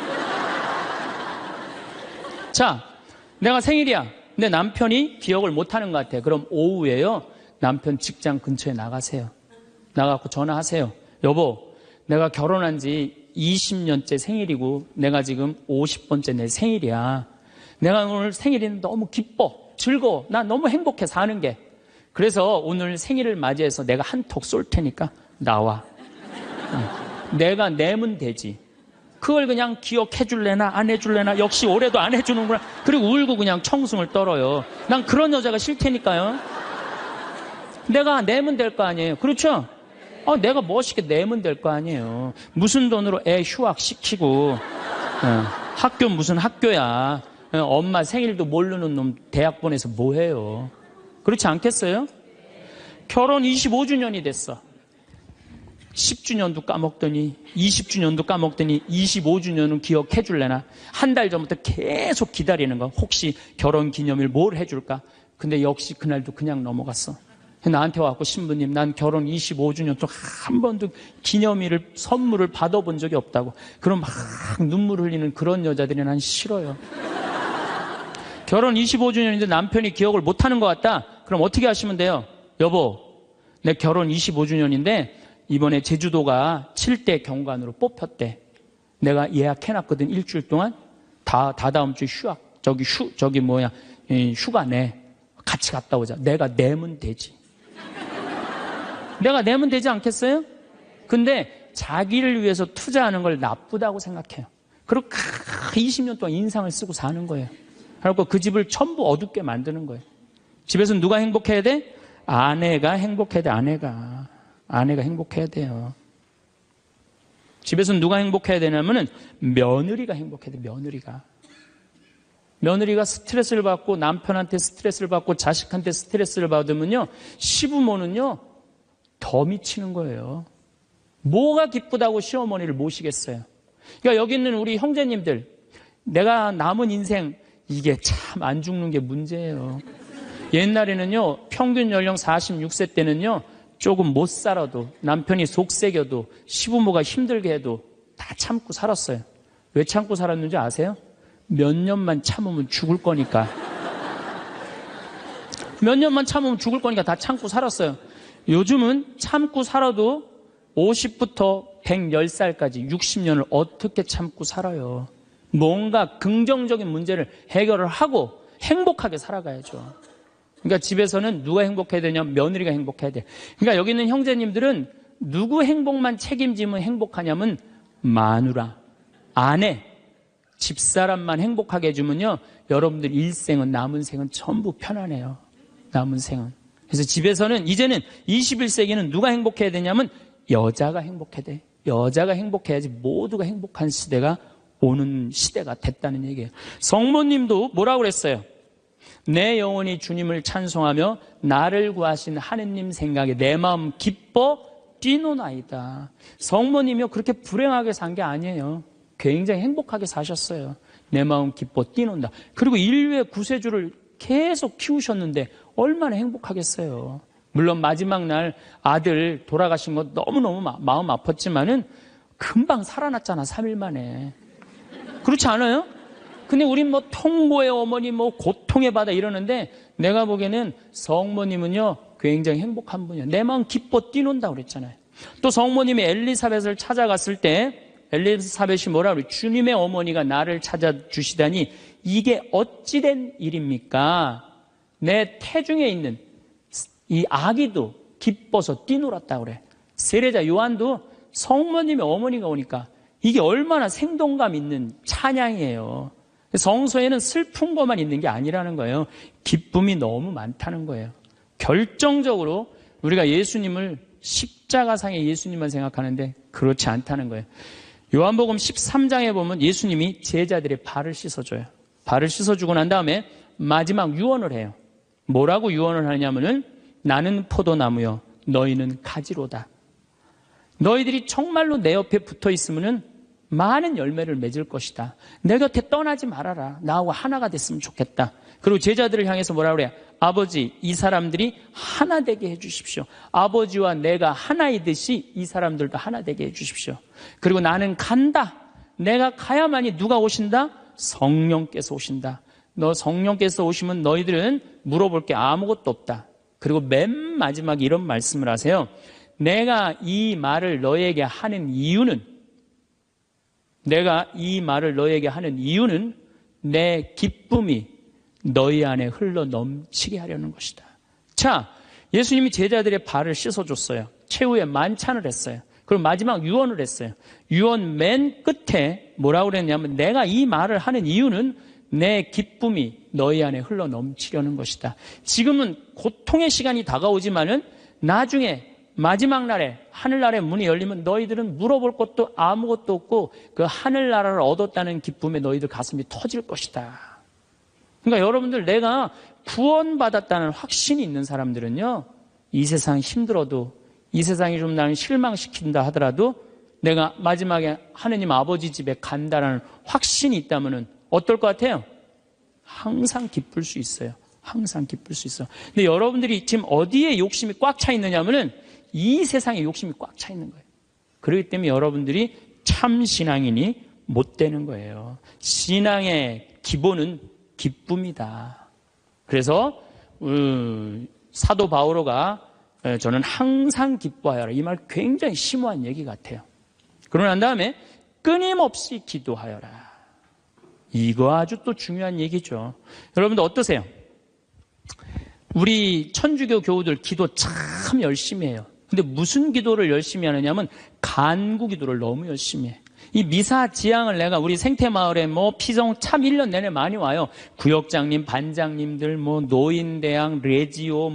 자, 내가 생일이야. 근데 남편이 기억을 못하는 것 같아. 그럼 오후에요, 남편 직장 근처에 나가세요. 나가고 전화하세요. 여보, 내가 결혼한 지 20년째 생일이고 내가 지금 50번째 내 생일이야. 내가 오늘 생일이 너무 기뻐, 즐거워. 나 너무 행복해 사는 게. 그래서 오늘 생일을 맞이해서 내가 한턱 쏠 테니까 나와. 내가 내면 되지. 그걸 그냥 기억해 줄래나 안 해줄래나. 역시 올해도 안 해주는구나. 그리고 울고 그냥 청승을 떨어요. 난 그런 여자가 싫다니까요. 내가 내면 될 거 아니에요. 그렇죠? 내가 멋있게 내면 될 거 아니에요. 무슨 돈으로 애 휴학시키고 학교 무슨 학교야. 엄마 생일도 모르는 놈 대학 보내서 뭐해요. 그렇지 않겠어요? 결혼 25주년이 됐어. 10주년도 까먹더니 20주년도 까먹더니 25주년은 기억해 줄래나. 한 달 전부터 계속 기다리는 거. 혹시 결혼기념일 뭘 해줄까. 근데 역시 그날도 그냥 넘어갔어. 나한테 와갖고 신부님, 난 결혼 25주년 동안 한 번도 기념일을 선물을 받아본 적이 없다고. 그럼 막 눈물 흘리는 그런 여자들이 난 싫어요. 결혼 25주년인데 남편이 기억을 못하는 것 같다. 그럼 어떻게 하시면 돼요? 여보, 내 결혼 25주년인데 이번에 제주도가 7대 경관으로 뽑혔대. 내가 예약해놨거든. 일주일 동안. 다다음 주 휴학. 휴가 내. 같이 갔다 오자. 내가 내면 되지. 내가 내면 되지 않겠어요? 근데 자기를 위해서 투자하는 걸 나쁘다고 생각해요. 그리고 20년 동안 인상을 쓰고 사는 거예요. 그리고 그 집을 전부 어둡게 만드는 거예요. 집에서 누가 행복해야 돼? 아내가 행복해야 돼. 아내가 행복해야 돼요. 집에서는 누가 행복해야 되냐면은 며느리가 행복해야 돼. 며느리가 스트레스를 받고 남편한테 스트레스를 받고 자식한테 스트레스를 받으면요, 시부모는요 더 미치는 거예요. 뭐가 기쁘다고 시어머니를 모시겠어요. 그러니까 여기 있는 우리 형제님들, 내가 남은 인생 이게 참 안 죽는 게 문제예요. 옛날에는요 평균 연령 46세 때는요 조금 못 살아도, 남편이 속색여도, 시부모가 힘들게 해도 다 참고 살았어요. 왜 참고 살았는지 아세요? 몇 년만 참으면 죽을 거니까. 몇 년만 참으면 죽을 거니까 다 참고 살았어요. 요즘은 참고 살아도 50부터 110살까지 60년을 어떻게 참고 살아요. 뭔가 긍정적인 문제를 해결을 하고 행복하게 살아가야죠. 그러니까 집에서는 누가 행복해야 되냐? 며느리가 행복해야 돼. 그러니까 여기 있는 형제님들은 누구 행복만 책임지면 행복하냐면 마누라, 아내, 집사람만 행복하게 해주면요, 여러분들 일생은, 남은 생은 전부 편안해요. 남은 생은. 그래서 집에서는 이제는 21세기는 누가 행복해야 되냐면 여자가 행복해야 돼. 여자가 행복해야지 모두가 행복한 시대가 오는 시대가 됐다는 얘기예요. 성모님도 뭐라고 그랬어요? 내 영혼이 주님을 찬송하며 나를 구하신 하느님 생각에 내 마음 기뻐 뛰노나이다. 성모님이요 그렇게 불행하게 산 게 아니에요. 굉장히 행복하게 사셨어요. 내 마음 기뻐 뛰논다. 그리고 인류의 구세주를 계속 키우셨는데 얼마나 행복하겠어요. 물론 마지막 날 아들 돌아가신 거 너무너무 마음 아팠지만은 금방 살아났잖아. 3일 만에. 그렇지 않아요? 근데 우린 뭐 통고의 어머니, 뭐 고통의 바다 이러는데, 내가 보기에는 성모님은요 굉장히 행복한 분이에요. 내 마음 기뻐 뛰논다고 그랬잖아요. 또 성모님이 엘리사벳을 찾아갔을 때 엘리사벳이 뭐라 그래요? 주님의 어머니가 나를 찾아주시다니 이게 어찌된 일입니까? 내 태중에 있는 이 아기도 기뻐서 뛰놀았다고 그래. 세례자 요한도 성모님의 어머니가 오니까 이게 얼마나 생동감 있는 찬양이에요. 성서에는 슬픈 것만 있는 게 아니라는 거예요. 기쁨이 너무 많다는 거예요. 결정적으로 우리가 예수님을 십자가상의 예수님만 생각하는데 그렇지 않다는 거예요. 요한복음 13장에 보면 예수님이 제자들의 발을 씻어줘요. 발을 씻어주고 난 다음에 마지막 유언을 해요. 뭐라고 유언을 하냐면은 나는 포도나무요 너희는 가지로다. 너희들이 정말로 내 옆에 붙어 있으면은 많은 열매를 맺을 것이다. 내 곁에 떠나지 말아라. 나하고 하나가 됐으면 좋겠다. 그리고 제자들을 향해서 뭐라 그래요? 아버지, 이 사람들이 하나 되게 해주십시오. 아버지와 내가 하나이듯이 이 사람들도 하나 되게 해주십시오. 그리고 나는 간다. 내가 가야만이 누가 오신다? 성령께서 오신다. 너 성령께서 오시면 너희들은 물어볼 게 아무것도 없다. 그리고 맨 마지막에 이런 말씀을 하세요. 내가 이 말을 너에게 하는 이유는 내 기쁨이 너희 안에 흘러 넘치게 하려는 것이다. 자, 예수님이 제자들의 발을 씻어줬어요. 최후에 만찬을 했어요. 그리고 마지막 유언을 했어요. 유언 맨 끝에 뭐라고 그랬냐면 내가 이 말을 하는 이유는 내 기쁨이 너희 안에 흘러 넘치려는 것이다. 지금은 고통의 시간이 다가오지만은 나중에 마지막 날에 하늘나라의 문이 열리면 너희들은 물어볼 것도 아무것도 없고 그 하늘나라를 얻었다는 기쁨에 너희들 가슴이 터질 것이다. 그러니까 여러분들, 내가 구원받았다는 확신이 있는 사람들은요, 이 세상 힘들어도, 이 세상이 좀 나를 실망시킨다 하더라도 내가 마지막에 하느님 아버지 집에 간다라는 확신이 있다면 어떨 것 같아요? 항상 기쁠 수 있어요. 항상 기쁠 수 있어요. 근데 여러분들이 지금 어디에 욕심이 꽉 차 있느냐면은 이 세상에 욕심이 꽉 차 있는 거예요. 그렇기 때문에 여러분들이 참 신앙인이 못 되는 거예요. 신앙의 기본은 기쁨이다. 그래서 사도 바오로가 저는 항상 기뻐하여라, 이 말 굉장히 심오한 얘기 같아요. 그러고 난 다음에 끊임없이 기도하여라. 이거 아주 또 중요한 얘기죠. 여러분들 어떠세요? 우리 천주교 교우들 기도 참 열심히 해요. 근데 무슨 기도를 열심히 하느냐면 간구 기도를 너무 열심히 해. 이 미사 지향을 내가 우리 생태마을에 피성 참 1년 내내 많이 와요. 구역장님, 반장님들, 노인대학, 레지오,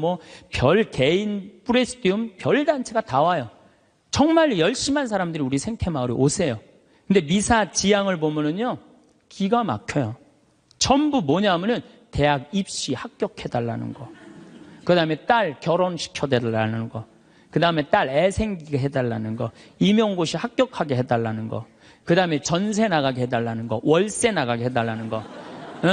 별 개인, 프레스티움, 별 단체가 다 와요. 정말 열심한 사람들이 우리 생태마을에 오세요. 근데 미사 지향을 보면은요, 기가 막혀요. 전부 뭐냐면은 대학 입시 합격해달라는 거. 그 다음에 딸 결혼시켜달라는 거. 그 다음에 딸 애 생기게 해달라는 거. 임용고시 합격하게 해달라는 거. 그 다음에 전세 나가게 해달라는 거. 월세 나가게 해달라는 거.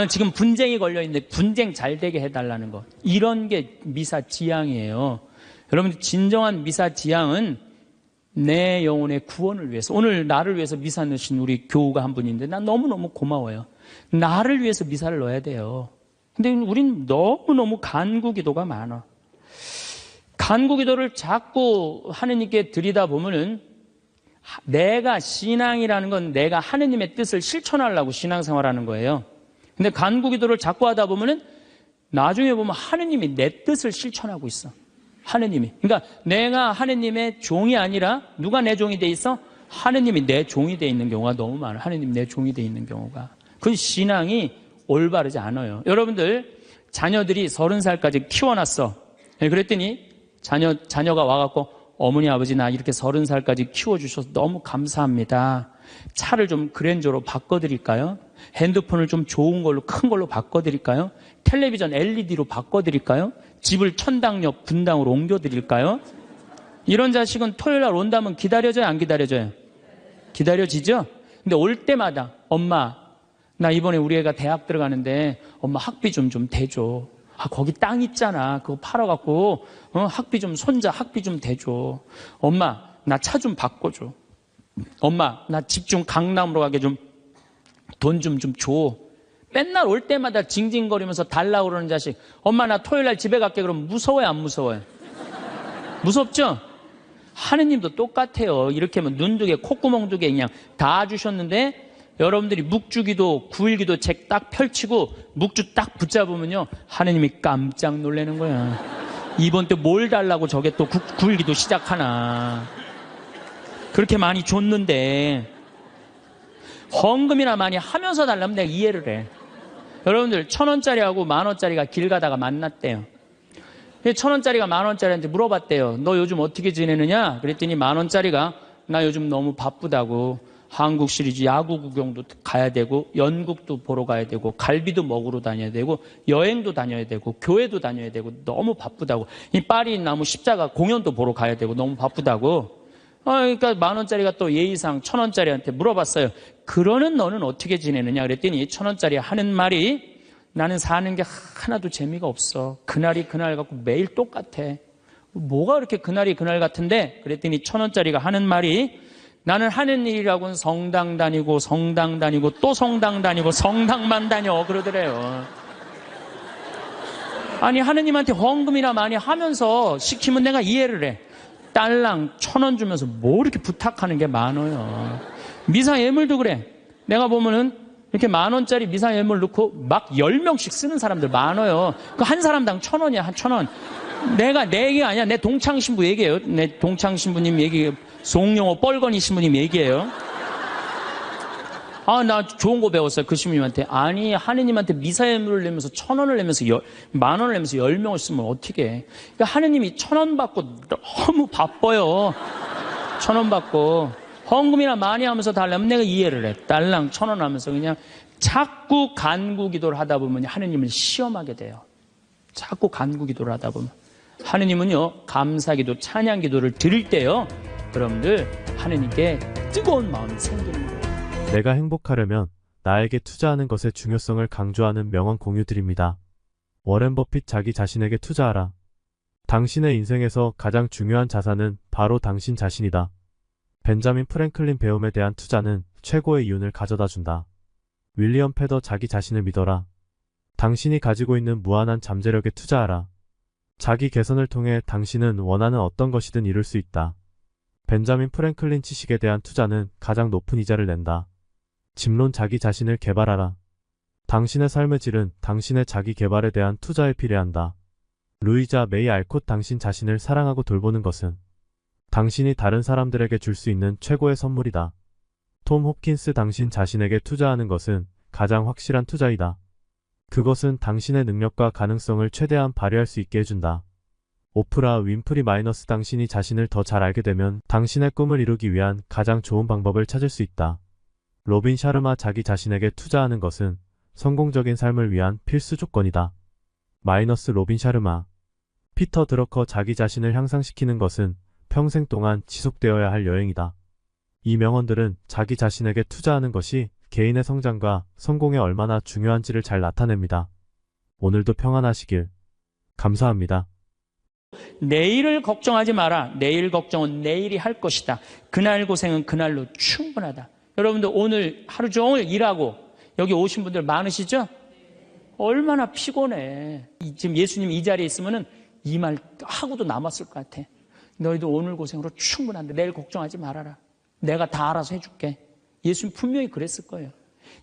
지금 분쟁이 걸려있는데 분쟁 잘 되게 해달라는 거. 이런 게 미사 지향이에요. 여러분, 진정한 미사 지향은 내 영혼의 구원을 위해서. 오늘 나를 위해서 미사 넣으신 우리 교우가 한 분인데 난 너무너무 고마워요. 나를 위해서 미사를 넣어야 돼요. 근데 우린 너무너무 간구기도가 많아. 간구기도를 자꾸 하느님께 드리다 보면은 내가 신앙이라는 건 내가 하느님의 뜻을 실천하려고 신앙생활하는 거예요. 근데 간구기도를 자꾸 하다 보면은 나중에 보면 하느님이 내 뜻을 실천하고 있어. 하느님이. 그러니까 내가 하느님의 종이 아니라 누가 내 종이 돼 있어? 하느님이 내 종이 돼 있는 경우가 너무 많아. 하느님이 내 종이 돼 있는 경우가. 그 신앙이 올바르지 않아요. 여러분들 자녀들이 30살까지 키워놨어. 그랬더니 자녀가 와갖고 어머니 아버지 나 이렇게 30살까지 키워주셔서 너무 감사합니다. 차를 좀 그랜저로 바꿔드릴까요? 핸드폰을 좀 좋은 걸로 큰 걸로 바꿔드릴까요? 텔레비전 LED로 바꿔드릴까요? 집을 천당역 분당으로 옮겨드릴까요? 이런 자식은 토요일날 온다면 기다려져요? 안 기다려져요? 기다려지죠? 근데 올 때마다 엄마 나 이번에 우리 애가 대학 들어가는데 엄마 학비 좀 대줘. 거기 땅 있잖아. 그거 팔아갖고 학비 좀 손자 학비 좀 대줘. 엄마 나 차 좀 바꿔줘. 엄마 나 집 좀 강남으로 가게 좀 돈 좀 줘. 맨날 올 때마다 징징거리면서 달라고 그러는 자식. 엄마 나 토요일날 집에 갈게. 그럼 무서워요 안 무서워요? 무섭죠? 하느님도 똑같아요. 이렇게 하면 눈 두 개 콧구멍 두 개 그냥 다 주셨는데 여러분들이 묵주기도 9일기도 책 딱 펼치고 묵주 딱 붙잡으면요 하느님이 깜짝 놀라는 거야. 이번 때 뭘 달라고 저게 또 9일기도 시작하나. 그렇게 많이 줬는데 헌금이나 많이 하면서 달라면 내가 이해를 해. 여러분들 1,000원짜리하고 10,000원짜리가 길 가다가 만났대요. 1,000원짜리가 10,000원짜리한테 물어봤대요. 너 요즘 어떻게 지내느냐? 그랬더니 10,000원짜리가 나 요즘 너무 바쁘다고 한국 시리즈 야구 구경도 가야 되고 연극도 보러 가야 되고 갈비도 먹으러 다녀야 되고 여행도 다녀야 되고 교회도 다녀야 되고 너무 바쁘다고. 이 파리 나무 십자가 공연도 보러 가야 되고 너무 바쁘다고. 그러니까 10,000원짜리가 또 예의상 1,000원짜리한테 물어봤어요. 그러는 너는 어떻게 지내느냐 그랬더니 1,000원짜리 하는 말이 나는 사는 게 하나도 재미가 없어. 그날이 그날 같고 매일 똑같아. 뭐가 그렇게 그날이 그날 같은데? 그랬더니 1,000원짜리가 하는 말이 나는 하는 일이라고는 성당 다니고 또 성당 다니고 성당만 다녀 그러더래요. 아니 하느님한테 헌금이나 많이 하면서 시키면 내가 이해를 해. 딸랑 1,000원 주면서 뭐 이렇게 부탁하는 게 많아요. 미사 예물도 그래. 내가 보면은 이렇게 10,000원짜리 미사 예물 넣고 막 10명씩 쓰는 사람들 많아요. 그 한 사람당 1,000원이야, 한 1,000원. 내 얘기가 아니야. 내 동창 신부 얘기예요. 내 동창 신부님 얘기, 송영호 뻘건이 신부님 얘기예요. 나 좋은 거 배웠어요. 그 신부님한테. 아니, 하느님한테 미사 예물을 내면서 1,000원을 내면서 10,000원을 내면서 10명을 쓰면 어떻게 해. 그러니까 하느님이 1,000원 받고 너무 바빠요. 1,000원 받고. 헌금이나 많이 하면서 달라면 내가 이해를 해. 딸랑 1,000원 하면서 그냥 자꾸 간구 기도를 하다 보면 하느님을 시험하게 돼요. 자꾸 간구 기도를 하다 보면. 하느님은요, 감사 기도, 찬양 기도를 드릴 때요, 여러분들, 하느님께 뜨거운 마음이 생기는 거예요. 내가 행복하려면 나에게 투자하는 것의 중요성을 강조하는 명언 공유 드립니다. 워렌 버핏 자기 자신에게 투자하라. 당신의 인생에서 가장 중요한 자산은 바로 당신 자신이다. 벤자민 프랭클린 배움에 대한 투자는 최고의 이윤을 가져다 준다. 윌리엄 패더 자기 자신을 믿어라. 당신이 가지고 있는 무한한 잠재력에 투자하라. 자기 개선을 통해 당신은 원하는 어떤 것이든 이룰 수 있다. 벤자민 프랭클린 지식에 대한 투자는 가장 높은 이자를 낸다. 집론 자기 자신을 개발하라. 당신의 삶의 질은 당신의 자기 개발에 대한 투자에 비례한다. 루이자 메이 알콧 당신 자신을 사랑하고 돌보는 것은 당신이 다른 사람들에게 줄 수 있는 최고의 선물이다. 톰 홉킨스 당신 자신에게 투자하는 것은 가장 확실한 투자이다. 그것은 당신의 능력과 가능성을 최대한 발휘할 수 있게 해준다. 오프라 윈프리 마이너스 당신이 자신을 더 잘 알게 되면 당신의 꿈을 이루기 위한 가장 좋은 방법을 찾을 수 있다. 로빈 샤르마 자기 자신에게 투자하는 것은 성공적인 삶을 위한 필수 조건이다. 마이너스 로빈 샤르마 피터 드러커 자기 자신을 향상시키는 것은 평생 동안 지속되어야 할 여행이다. 이 명언들은 자기 자신에게 투자하는 것이 개인의 성장과 성공에 얼마나 중요한지를 잘 나타냅니다. 오늘도 평안하시길. 감사합니다. 내일을 걱정하지 마라. 내일 걱정은 내일이 할 것이다. 그날 고생은 그날로 충분하다. 여러분들 오늘 하루 종일 일하고 여기 오신 분들 많으시죠? 얼마나 피곤해. 지금 예수님 이 자리에 있으면은 이 말 하고도 남았을 것 같아. 너희도 오늘 고생으로 충분한데 내일 걱정하지 말아라. 내가 다 알아서 해줄게. 예수님 분명히 그랬을 거예요.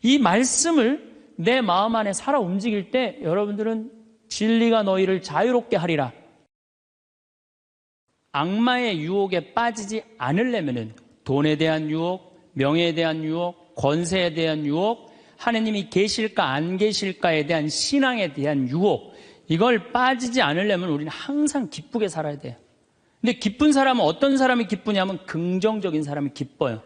이 말씀을 내 마음 안에 살아 움직일 때 여러분들은 진리가 너희를 자유롭게 하리라. 악마의 유혹에 빠지지 않으려면은 돈에 대한 유혹, 명예에 대한 유혹, 권세에 대한 유혹, 하느님이 계실까 안 계실까에 대한 신앙에 대한 유혹, 이걸 빠지지 않으려면 우리는 항상 기쁘게 살아야 돼요. 근데 기쁜 사람은 어떤 사람이 기쁘냐면 긍정적인 사람이 기뻐요.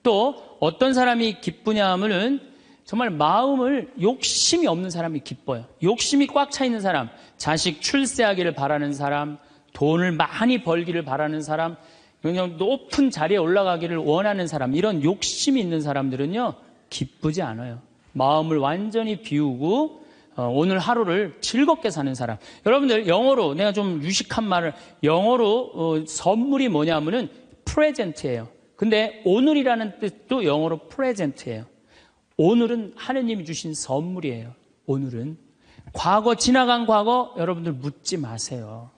또 어떤 사람이 기쁘냐 하면은 정말 마음을 욕심이 없는 사람이 기뻐요. 욕심이 꽉 차 있는 사람, 자식 출세하기를 바라는 사람, 돈을 많이 벌기를 바라는 사람, 그냥 높은 자리에 올라가기를 원하는 사람, 이런 욕심이 있는 사람들은요 기쁘지 않아요. 마음을 완전히 비우고 오늘 하루를 즐겁게 사는 사람. 여러분들 영어로 내가 좀 유식한 말을 영어로 선물이 뭐냐면은 프레젠트예요. 근데 오늘이라는 뜻도 영어로 프레젠트예요. 오늘은 하느님이 주신 선물이에요. 오늘은 과거 지나간 과거 여러분들 묻지 마세요.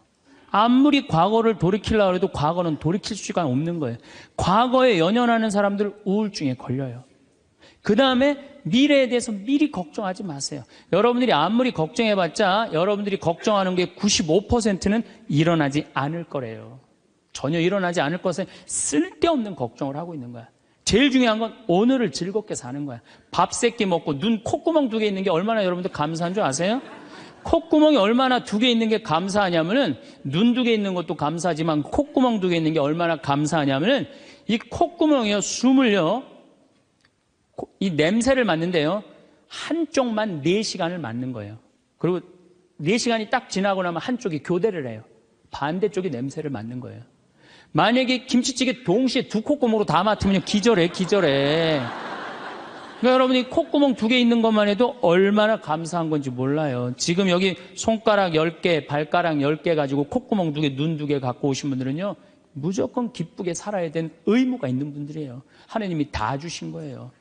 아무리 과거를 돌이키려고 해도 과거는 돌이킬 수가 없는 거예요. 과거에 연연하는 사람들 우울증에 걸려요. 그 다음에 미래에 대해서 미리 걱정하지 마세요. 여러분들이 아무리 걱정해봤자 여러분들이 걱정하는 게 95%는 일어나지 않을 거래요. 전혀 일어나지 않을 것에 쓸데없는 걱정을 하고 있는 거야. 제일 중요한 건 오늘을 즐겁게 사는 거야. 밥 3끼 먹고 눈 콧구멍 2개 있는 게 얼마나 여러분들 감사한 줄 아세요? 콧구멍이 얼마나 2개 있는 게 감사하냐면은 눈 2개 있는 것도 감사하지만 콧구멍 2개 있는 게 얼마나 감사하냐면은 이 콧구멍이요, 숨을요, 이 냄새를 맡는데요, 한쪽만 4시간을 맡는 거예요. 그리고 4시간이 딱 지나고 나면 한쪽이 교대를 해요. 반대쪽이 냄새를 맡는 거예요. 만약에 김치찌개 동시에 2 콧구멍으로 다 맡으면 기절해. 그러니까 여러분이 콧구멍 2개 있는 것만 해도 얼마나 감사한 건지 몰라요. 지금 여기 손가락 10개, 발가락 10개 가지고 콧구멍 2개, 눈 2개 갖고 오신 분들은요, 무조건 기쁘게 살아야 되는 의무가 있는 분들이에요. 하나님이 다 주신 거예요.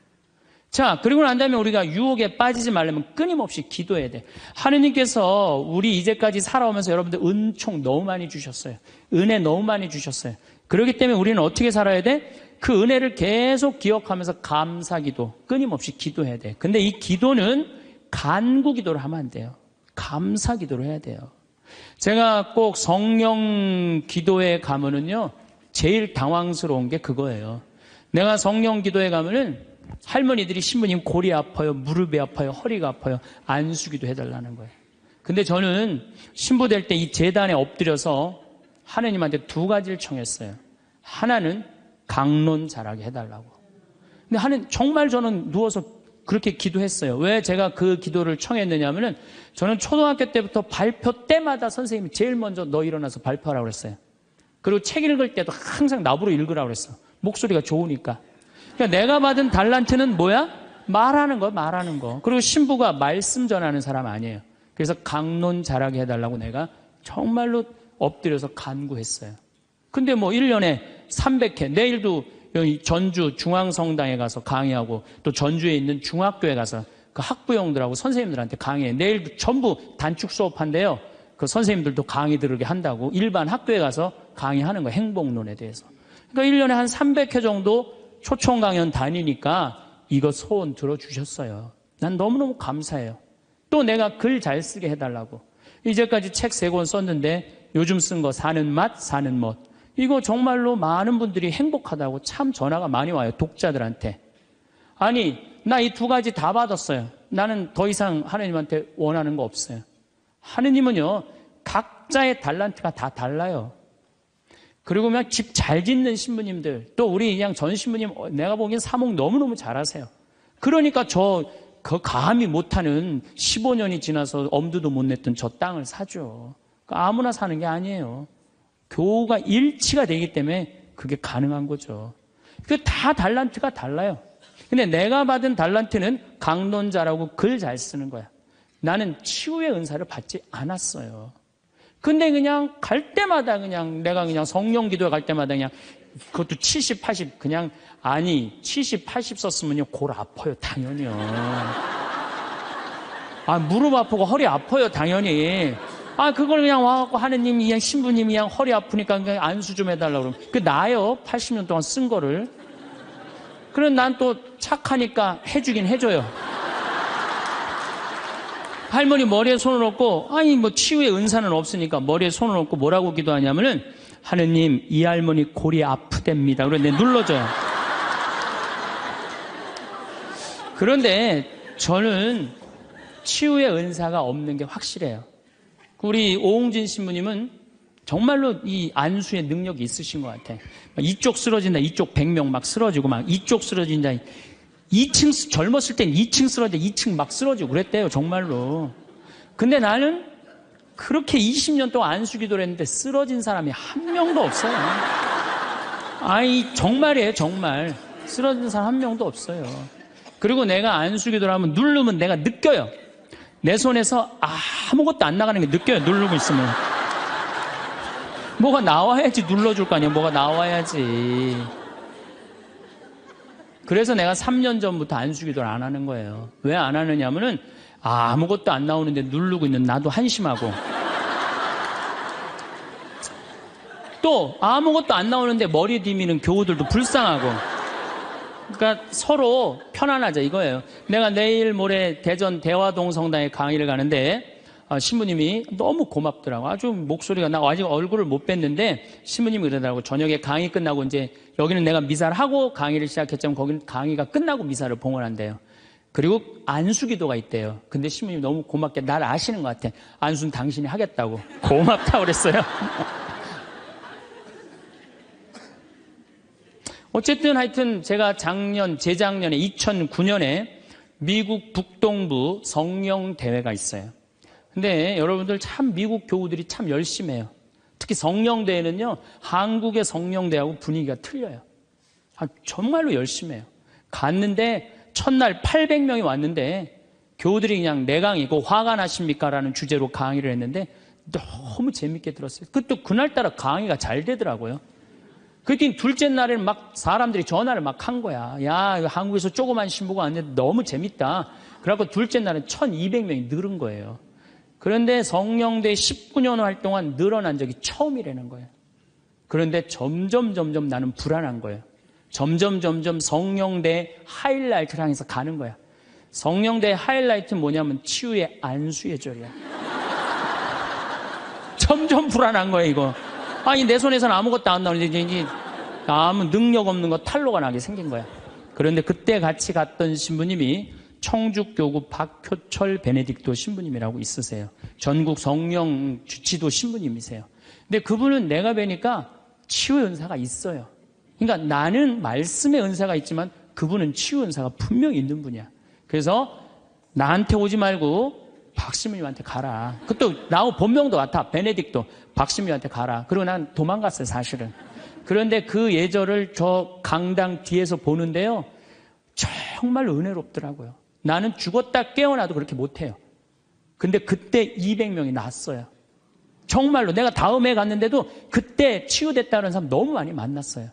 자, 그리고 난 다음에 우리가 유혹에 빠지지 말려면 끊임없이 기도해야 돼. 하느님께서 우리 이제까지 살아오면서 여러분들 은총 너무 많이 주셨어요. 은혜 너무 많이 주셨어요. 그렇기 때문에 우리는 어떻게 살아야 돼? 그 은혜를 계속 기억하면서 감사기도, 끊임없이 기도해야 돼. 근데 이 기도는 간구 기도를 하면 안 돼요. 감사 기도를 해야 돼요. 제가 꼭 성령 기도에 가면은요, 제일 당황스러운 게 그거예요. 내가 성령 기도에 가면은 할머니들이 신부님 골이 아파요, 무릎이 아파요, 허리가 아파요, 안수기도 해달라는 거예요. 근데 저는 신부 될 때 이 제단에 엎드려서 하느님한테 2가지를 청했어요. 하나는 강론 잘하게 해달라고. 근데 정말 저는 누워서 그렇게 기도했어요. 왜 제가 그 기도를 청했느냐면은 저는 초등학교 때부터 발표 때마다 선생님이 제일 먼저 너 일어나서 발표하라고 그랬어요. 그리고 책 읽을 때도 항상 나보러 읽으라고 그랬어. 목소리가 좋으니까. 그러니까 내가 받은 달란트는 뭐야? 말하는 거. 그리고 신부가 말씀 전하는 사람 아니에요. 그래서 강론 잘하게 해달라고 내가 정말로 엎드려서 간구했어요. 근데 뭐 1년에 300회, 내일도 여기 전주 중앙성당에 가서 강의하고 또 전주에 있는 중학교에 가서 그 학부형들하고 선생님들한테 강의해. 내일도 전부 단축 수업한대요. 그 선생님들도 강의 들으게 한다고 일반 학교에 가서 강의하는 거예요. 행복론에 대해서. 그러니까 1년에 한 300회 정도 초청 강연 다니니까 이거 소원 들어주셨어요. 난 너무너무 감사해요. 또 내가 글 잘 쓰게 해달라고. 이제까지 책 3권 썼는데 요즘 쓴 거 사는 맛, 사는 멋. 이거 정말로 많은 분들이 행복하다고 참 전화가 많이 와요. 독자들한테. 아니, 나 이 2가지 다 받았어요. 나는 더 이상 하느님한테 원하는 거 없어요. 하느님은요, 각자의 달란트가 다 달라요. 그리고 그냥 집 잘 짓는 신부님들, 또 우리 그냥 전 신부님, 내가 보기엔 사목 너무너무 잘하세요. 그러니까 그 감히 못하는 15년이 지나서 엄두도 못 냈던 저 땅을 사죠. 그러니까 아무나 사는 게 아니에요. 교우가 일치가 되기 때문에 그게 가능한 거죠. 그 다 달란트가 달라요. 근데 내가 받은 달란트는 강론자라고 글 잘 쓰는 거야. 나는 치유의 은사를 받지 않았어요. 근데 그냥 갈 때마다 그냥 내가 그냥 성령 기도에 갈 때마다 그냥 그것도 70, 80 그냥 아니 70, 80 썼으면요 골 아파요 당연히요. 아 무릎 아프고 허리 아파요 당연히. 아 그걸 그냥 와갖고 하느님이 그냥 신부님이 그냥 허리 아프니까 그냥 안수 좀 해달라고 그러면 그 나요 80년 동안 쓴 거를. 그럼 난 또 착하니까 해주긴 해줘요. 할머니 머리에 손을 얹고 아니 뭐 치유의 은사는 없으니까 머리에 손을 얹고 뭐라고 기도하냐면은 하느님 이 할머니 골이 아프답니다. 그런데 눌러줘요. 그런데 저는 치유의 은사가 없는 게 확실해요. 우리 오홍진 신부님은 정말로 이 안수의 능력이 있으신 것 같아. 이쪽 쓰러진다, 이쪽 100명 막 쓰러지고 막 이쪽 쓰러진다. 2층 젊었을 땐 2층 쓰러져 2층 막 쓰러지고 그랬대요 정말로. 근데 나는 그렇게 20년 동안 안수 기도를 했는데 쓰러진 사람이 한 명도 없어요. 아이 정말이에요 정말. 쓰러진 사람 한 명도 없어요. 그리고 내가 안수 기도를 하면 누르면 내가 느껴요. 내 손에서 아무것도 안 나가는 게 느껴요. 누르고 있으면 뭐가 나와야지 눌러줄 거 아니에요. 뭐가 나와야지. 그래서 내가 3년 전부터 안수기도를 안 하는 거예요. 왜 안 하느냐면은 아무것도 안 나오는데 누르고 있는 나도 한심하고 또 아무것도 안 나오는데 머리 디미는 교우들도 불쌍하고 그러니까 서로 편안하자 이거예요. 내가 내일 모레 대전 대화동 성당에 강의를 가는데 신부님이 너무 고맙더라고. 아주 목소리가 나 아직 얼굴을 못 뵀는데 신부님이 그러더라고. 저녁에 강의 끝나고 이제 여기는 내가 미사를 하고 강의를 시작했지만 거기는 강의가 끝나고 미사를 봉헌한대요. 그리고 안수기도가 있대요. 근데 신부님이 너무 고맙게 날 아시는 것 같아. 안수는 당신이 하겠다고. 고맙다고 그랬어요. 어쨌든 하여튼 제가 재작년에 2009년에 미국 북동부 성령대회가 있어요. 근데 여러분들 참 미국 교우들이 참 열심히 해요. 특히 성령대회는요, 한국의 성령대회하고 분위기가 틀려요. 정말로 열심히 해요. 갔는데 첫날 800명이 왔는데 교우들이 그냥 내 강의고 화가 나십니까? 라는 주제로 강의를 했는데 너무 재밌게 들었어요. 또 그날따라 강의가 잘 되더라고요. 그랬더니 둘째 날에는 막 사람들이 전화를 막 한 거야. 야, 한국에서 조그만 신부가 왔는데 너무 재밌다. 그래갖고 둘째 날은 1200명이 늘은 거예요. 그런데 성령대 19년 활동한 늘어난 적이 처음이라는 거예요. 그런데 점점 나는 불안한 거예요. 점점 성령대 하이라이트를 향해서 가는 거야. 성령대 하이라이트는 뭐냐면 치유의 안수의 절이야. 점점 불안한 거야 이거. 아니 내 손에서는 아무것도 안 나오는데 이제 아무 능력 없는 거 탈로가 나게 생긴 거야. 그런데 그때 같이 갔던 신부님이 청주교구 박효철 베네딕토 신부님이라고 있으세요. 전국 성령 주치도 신부님이세요. 근데 그분은 내가 뵈니까 치유의 은사가 있어요. 그러니까 나는 말씀의 은사가 있지만 그분은 치유 은사가 분명히 있는 분이야. 그래서 나한테 오지 말고 박신부님한테 가라. 그것도 나하고 본명도 같아. 베네딕토. 박신부님한테 가라. 그리고 난 도망갔어요 사실은. 그런데 그 예절을 저 강당 뒤에서 보는데요. 정말 은혜롭더라고요. 나는 죽었다 깨어나도 그렇게 못해요. 근데 그때 200명이 났어요. 정말로 내가 다음에 갔는데도 그때 치유됐다는 사람 너무 많이 만났어요.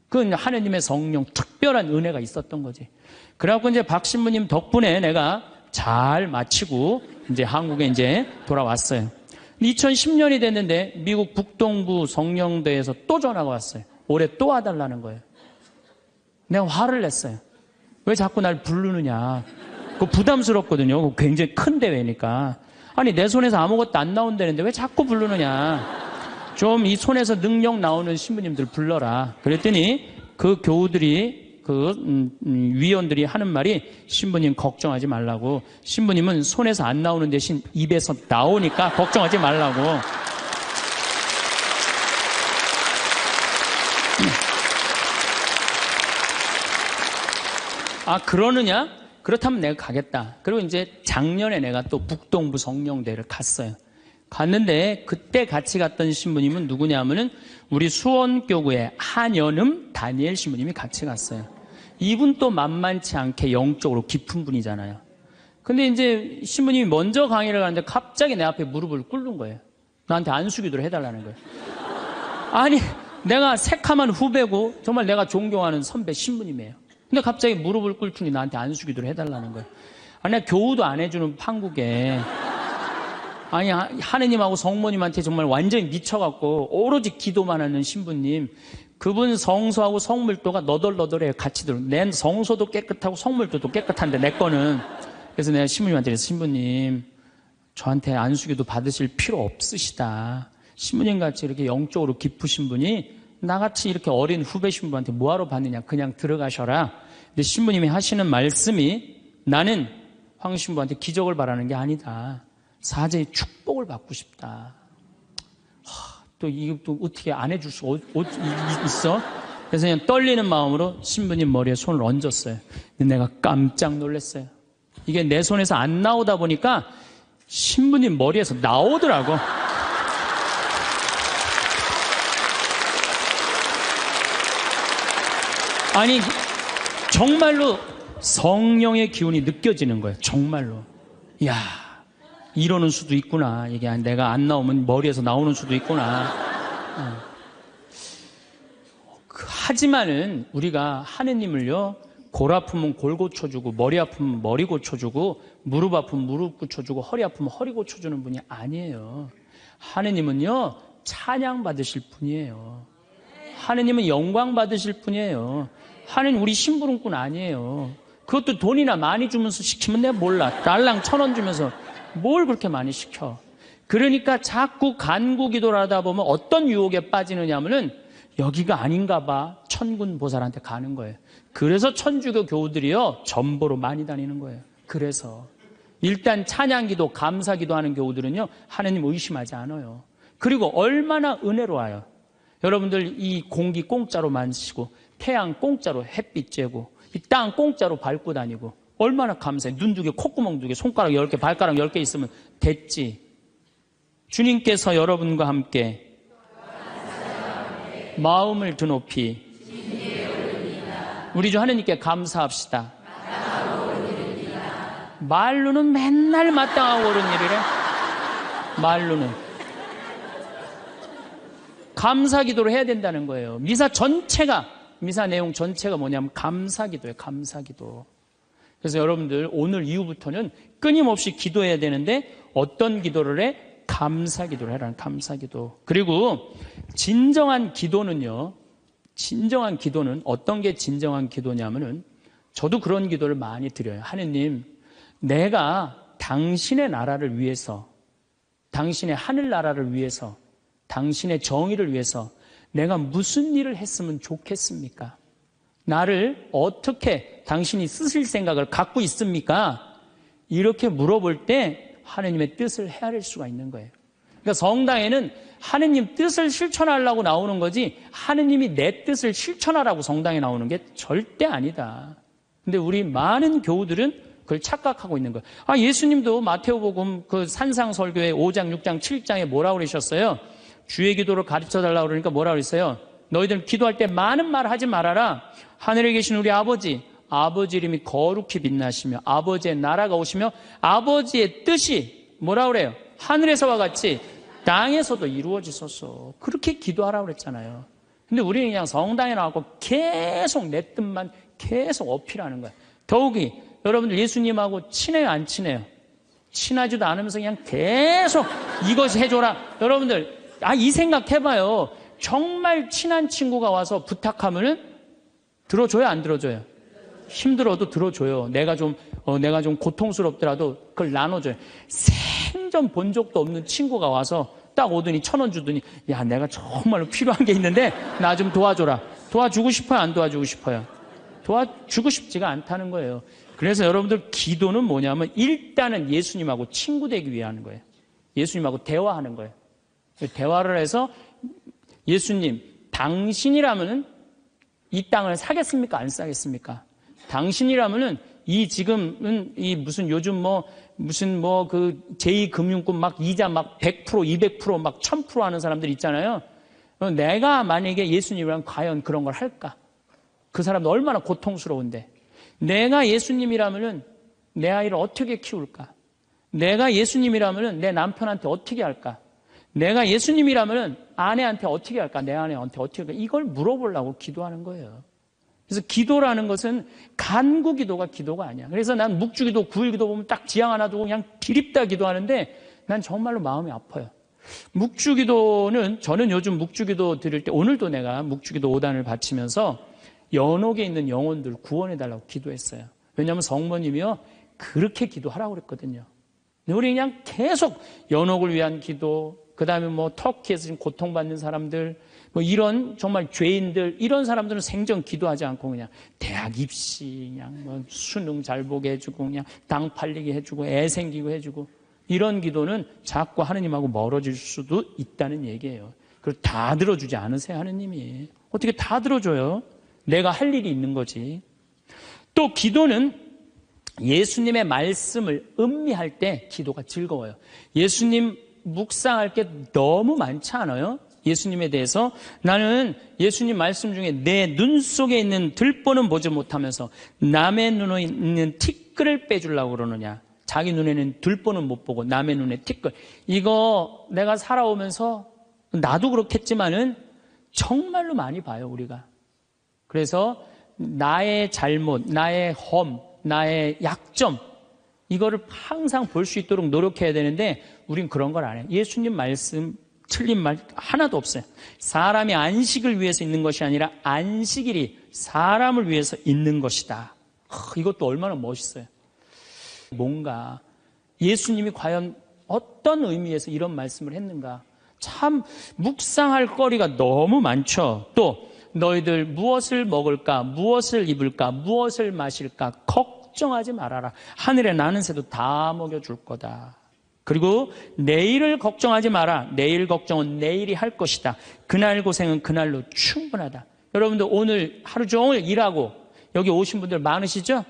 그건 하느님의 성령 특별한 은혜가 있었던 거지. 그래갖고 이제 박 신부님 덕분에 내가 잘 마치고 이제 한국에 이제 돌아왔어요. 2010년이 됐는데 미국 북동부 성령대에서 또 전화가 왔어요. 올해 또 와달라는 거예요. 내가 화를 냈어요. 왜 자꾸 날 부르느냐. 그거 부담스럽거든요. 그거 굉장히 큰 대회니까. 아니 내 손에서 아무것도 안 나온다는데 왜 자꾸 부르느냐. 좀 이 손에서 능력 나오는 신부님들 불러라. 그랬더니 그 교우들이 위원들이 하는 말이 신부님 걱정하지 말라고. 신부님은 손에서 안 나오는 대신 입에서 나오니까 걱정하지 말라고. 아, 그러느냐? 그렇다면 내가 가겠다. 그리고 이제 작년에 내가 또 북동부 성령대를 갔어요. 갔는데 그때 같이 갔던 신부님은 누구냐면은 우리 수원교구의 한연음 다니엘 신부님이 같이 갔어요. 이분 또 만만치 않게 영적으로 깊은 분이잖아요. 근데 이제 신부님이 먼저 강의를 가는데 갑자기 내 앞에 무릎을 꿇는 거예요. 나한테 안수기도를 해달라는 거예요. 아니, 내가 새카만 후배고 정말 내가 존경하는 선배 신부님이에요. 근데 갑자기 무릎을 꿇더니 나한테 안수기도를 해달라는 거예요. 아니, 내가 교우도 안 해주는 판국에. 아니, 하느님하고 성모님한테 정말 완전히 미쳐갖고 오로지 기도만 하는 신부님. 그분 성소하고 성물도가 너덜너덜해요. 같이 들어. 내 성소도 깨끗하고 성물도도 깨끗한데 내 거는. 그래서 내가 신부님한테 그래서 신부님, 저한테 안수기도 받으실 필요 없으시다. 신부님 같이 이렇게 영적으로 깊으신 분이 나같이 이렇게 어린 후배 신부한테 뭐하러 받느냐. 그냥 들어가셔라. 근데 신부님이 하시는 말씀이 나는 황 신부한테 기적을 바라는 게 아니다. 사제의 축복을 받고 싶다. 또 이거 또 어떻게 안 해줄 수 있어? 그래서 그냥 떨리는 마음으로 신부님 머리에 손을 얹었어요. 근데 내가 깜짝 놀랐어요. 이게 내 손에서 안 나오다 보니까 신부님 머리에서 나오더라고. 아니, 정말로 성령의 기운이 느껴지는 거예요. 정말로. 이야, 이러는 수도 있구나. 이게 내가 안 나오면 머리에서 나오는 수도 있구나. 하지만은 우리가 하느님을요, 골 아프면 골 고쳐주고, 머리 아프면 머리 고쳐주고, 무릎 아프면 무릎 고쳐주고, 허리 아프면 허리 고쳐주는 분이 아니에요. 하느님은요, 찬양 받으실 분이에요. 하느님은 영광 받으실 분이에요. 하느님 우리 심부름꾼 아니에요. 그것도 돈이나 많이 주면서 시키면 내가 몰라. 달랑 1,000원 주면서 뭘 그렇게 많이 시켜. 그러니까 자꾸 간구 기도를 하다 보면 어떤 유혹에 빠지느냐 하면은 여기가 아닌가 봐. 천군 보살한테 가는 거예요. 그래서 천주교 교우들이요, 전보로 많이 다니는 거예요. 그래서 일단 찬양기도, 감사기도 하는 교우들은요, 하느님 의심하지 않아요. 그리고 얼마나 은혜로워요. 여러분들 이 공기 공짜로 마시고, 태양 공짜로 햇빛 쬐고, 이 땅 공짜로 밟고 다니고, 얼마나 감사해. 눈 2개, 콧구멍 2개, 손가락 10개, 발가락 10개 있으면 됐지. 주님께서 여러분과 함께 마음을 드높이 우리 주 하느님께 감사합시다. 말로는 맨날 마땅하고 옳은 일이래. 말로는. 감사기도를 해야 된다는 거예요. 미사 내용 전체가 뭐냐면 감사기도예요. 감사기도. 그래서 여러분들 오늘 이후부터는 끊임없이 기도해야 되는데 어떤 기도를 해? 감사기도를 해라는 감사기도. 그리고 진정한 기도는요. 진정한 기도는 어떤 게 진정한 기도냐면은 저도 그런 기도를 많이 드려요. 하느님, 내가 당신의 나라를 위해서, 당신의 하늘나라를 위해서, 당신의 정의를 위해서 내가 무슨 일을 했으면 좋겠습니까? 나를 어떻게 당신이 쓰실 생각을 갖고 있습니까? 이렇게 물어볼 때 하느님의 뜻을 헤아릴 수가 있는 거예요. 그러니까 성당에는 하느님 뜻을 실천하려고 나오는 거지 하느님이 내 뜻을 실천하라고 성당에 나오는 게 절대 아니다. 근데 우리 많은 교우들은 그걸 착각하고 있는 거예요. 아, 예수님도 마태오복음 그 산상설교의 5장, 6장, 7장에 뭐라고 그러셨어요? 주의 기도를 가르쳐달라고 그러니까 뭐라고 그랬어요? 너희들 기도할 때 많은 말 하지 말아라. 하늘에 계신 우리 아버지 이름이 거룩히 빛나시며 아버지의 나라가 오시며 아버지의 뜻이 뭐라고 그래요? 하늘에서와 같이 땅에서도 이루어지소서. 그렇게 기도하라고 그랬잖아요. 근데 우리는 그냥 성당에 나와서 계속 내 뜻만 계속 어필하는 거예요. 더욱이 여러분들 예수님하고 친해요, 안 친해요? 친하지도 않으면서 그냥 계속 이것이 해줘라. 여러분들 이 생각 해봐요. 정말 친한 친구가 와서 부탁하면은 들어줘요, 안 들어줘요? 힘들어도 들어줘요. 내가 좀 고통스럽더라도 그걸 나눠줘요. 생전 본 적도 없는 친구가 와서 딱 오더니 1,000원 주더니 야, 내가 정말로 필요한 게 있는데 나 좀 도와줘라. 도와주고 싶어요, 안 도와주고 싶어요? 도와주고 싶지가 않다는 거예요. 그래서 여러분들 기도는 뭐냐면 일단은 예수님하고 친구 되기 위해 하는 거예요. 예수님하고 대화하는 거예요. 대화를 해서 예수님, 당신이라면은 이 땅을 사겠습니까? 안 사겠습니까? 당신이라면은 이 지금은 이 무슨 요즘 무슨 그 제2금융권 막 이자 막 100%, 200%, 막 1000% 하는 사람들 있잖아요. 내가 만약에 예수님이랑 과연 그런 걸 할까? 그 사람도 얼마나 고통스러운데. 내가 예수님이라면은 내 아이를 어떻게 키울까? 내가 예수님이라면은 내 남편한테 어떻게 할까? 내가 예수님이라면은 아내한테 어떻게 할까? 내 아내한테 어떻게 할까? 이걸 물어보려고 기도하는 거예요. 그래서 기도라는 것은 간구 기도가 기도가 아니야. 그래서 난 묵주기도, 구일기도 보면 딱 지향 하나 두고 그냥 기립다 기도하는데 난 정말로 마음이 아파요. 묵주기도는 저는 요즘 묵주기도 드릴 때 오늘도 내가 묵주기도 5단을 바치면서 연옥에 있는 영혼들 구원해달라고 기도했어요. 왜냐하면 성모님이요 그렇게 기도하라고 그랬거든요. 우리 그냥 계속 연옥을 위한 기도, 그 다음에 터키에서 지금 고통받는 사람들, 이런 정말 죄인들, 이런 사람들은 생전 기도하지 않고 그냥 대학 입시, 그냥 수능 잘 보게 해주고, 그냥 땅 팔리게 해주고, 애 생기고 해주고, 이런 기도는 자꾸 하느님하고 멀어질 수도 있다는 얘기예요. 그걸 다 들어주지 않으세요, 하느님이. 어떻게 다 들어줘요? 내가 할 일이 있는 거지. 또 기도는 예수님의 말씀을 음미할 때 기도가 즐거워요. 예수님 묵상할 게 너무 많지 않아요? 예수님에 대해서 나는 예수님 말씀 중에 내 눈 속에 있는 들보는 보지 못하면서 남의 눈에 있는 티끌을 빼주려고 그러느냐. 자기 눈에는 들보는 못 보고 남의 눈에 티끌. 이거 내가 살아오면서 나도 그렇겠지만은 정말로 많이 봐요, 우리가. 그래서 나의 잘못, 나의 험, 나의 약점, 이거를 항상 볼 수 있도록 노력해야 되는데 우린 그런 걸 안 해요. 예수님 말씀 틀린 말 하나도 없어요. 사람이 안식을 위해서 있는 것이 아니라 안식일이 사람을 위해서 있는 것이다. 이것도 얼마나 멋있어요. 뭔가 예수님이 과연 어떤 의미에서 이런 말씀을 했는가. 참 묵상할 거리가 너무 많죠. 또 너희들 무엇을 먹을까, 무엇을 입을까, 무엇을 마실까 걱정하지 말아라. 하늘에 나는 새도 다 먹여줄 거다. 그리고 내일을 걱정하지 마라. 내일 걱정은 내일이 할 것이다. 그날 고생은 그날로 충분하다. 여러분들 오늘 하루 종일 일하고 여기 오신 분들 많으시죠?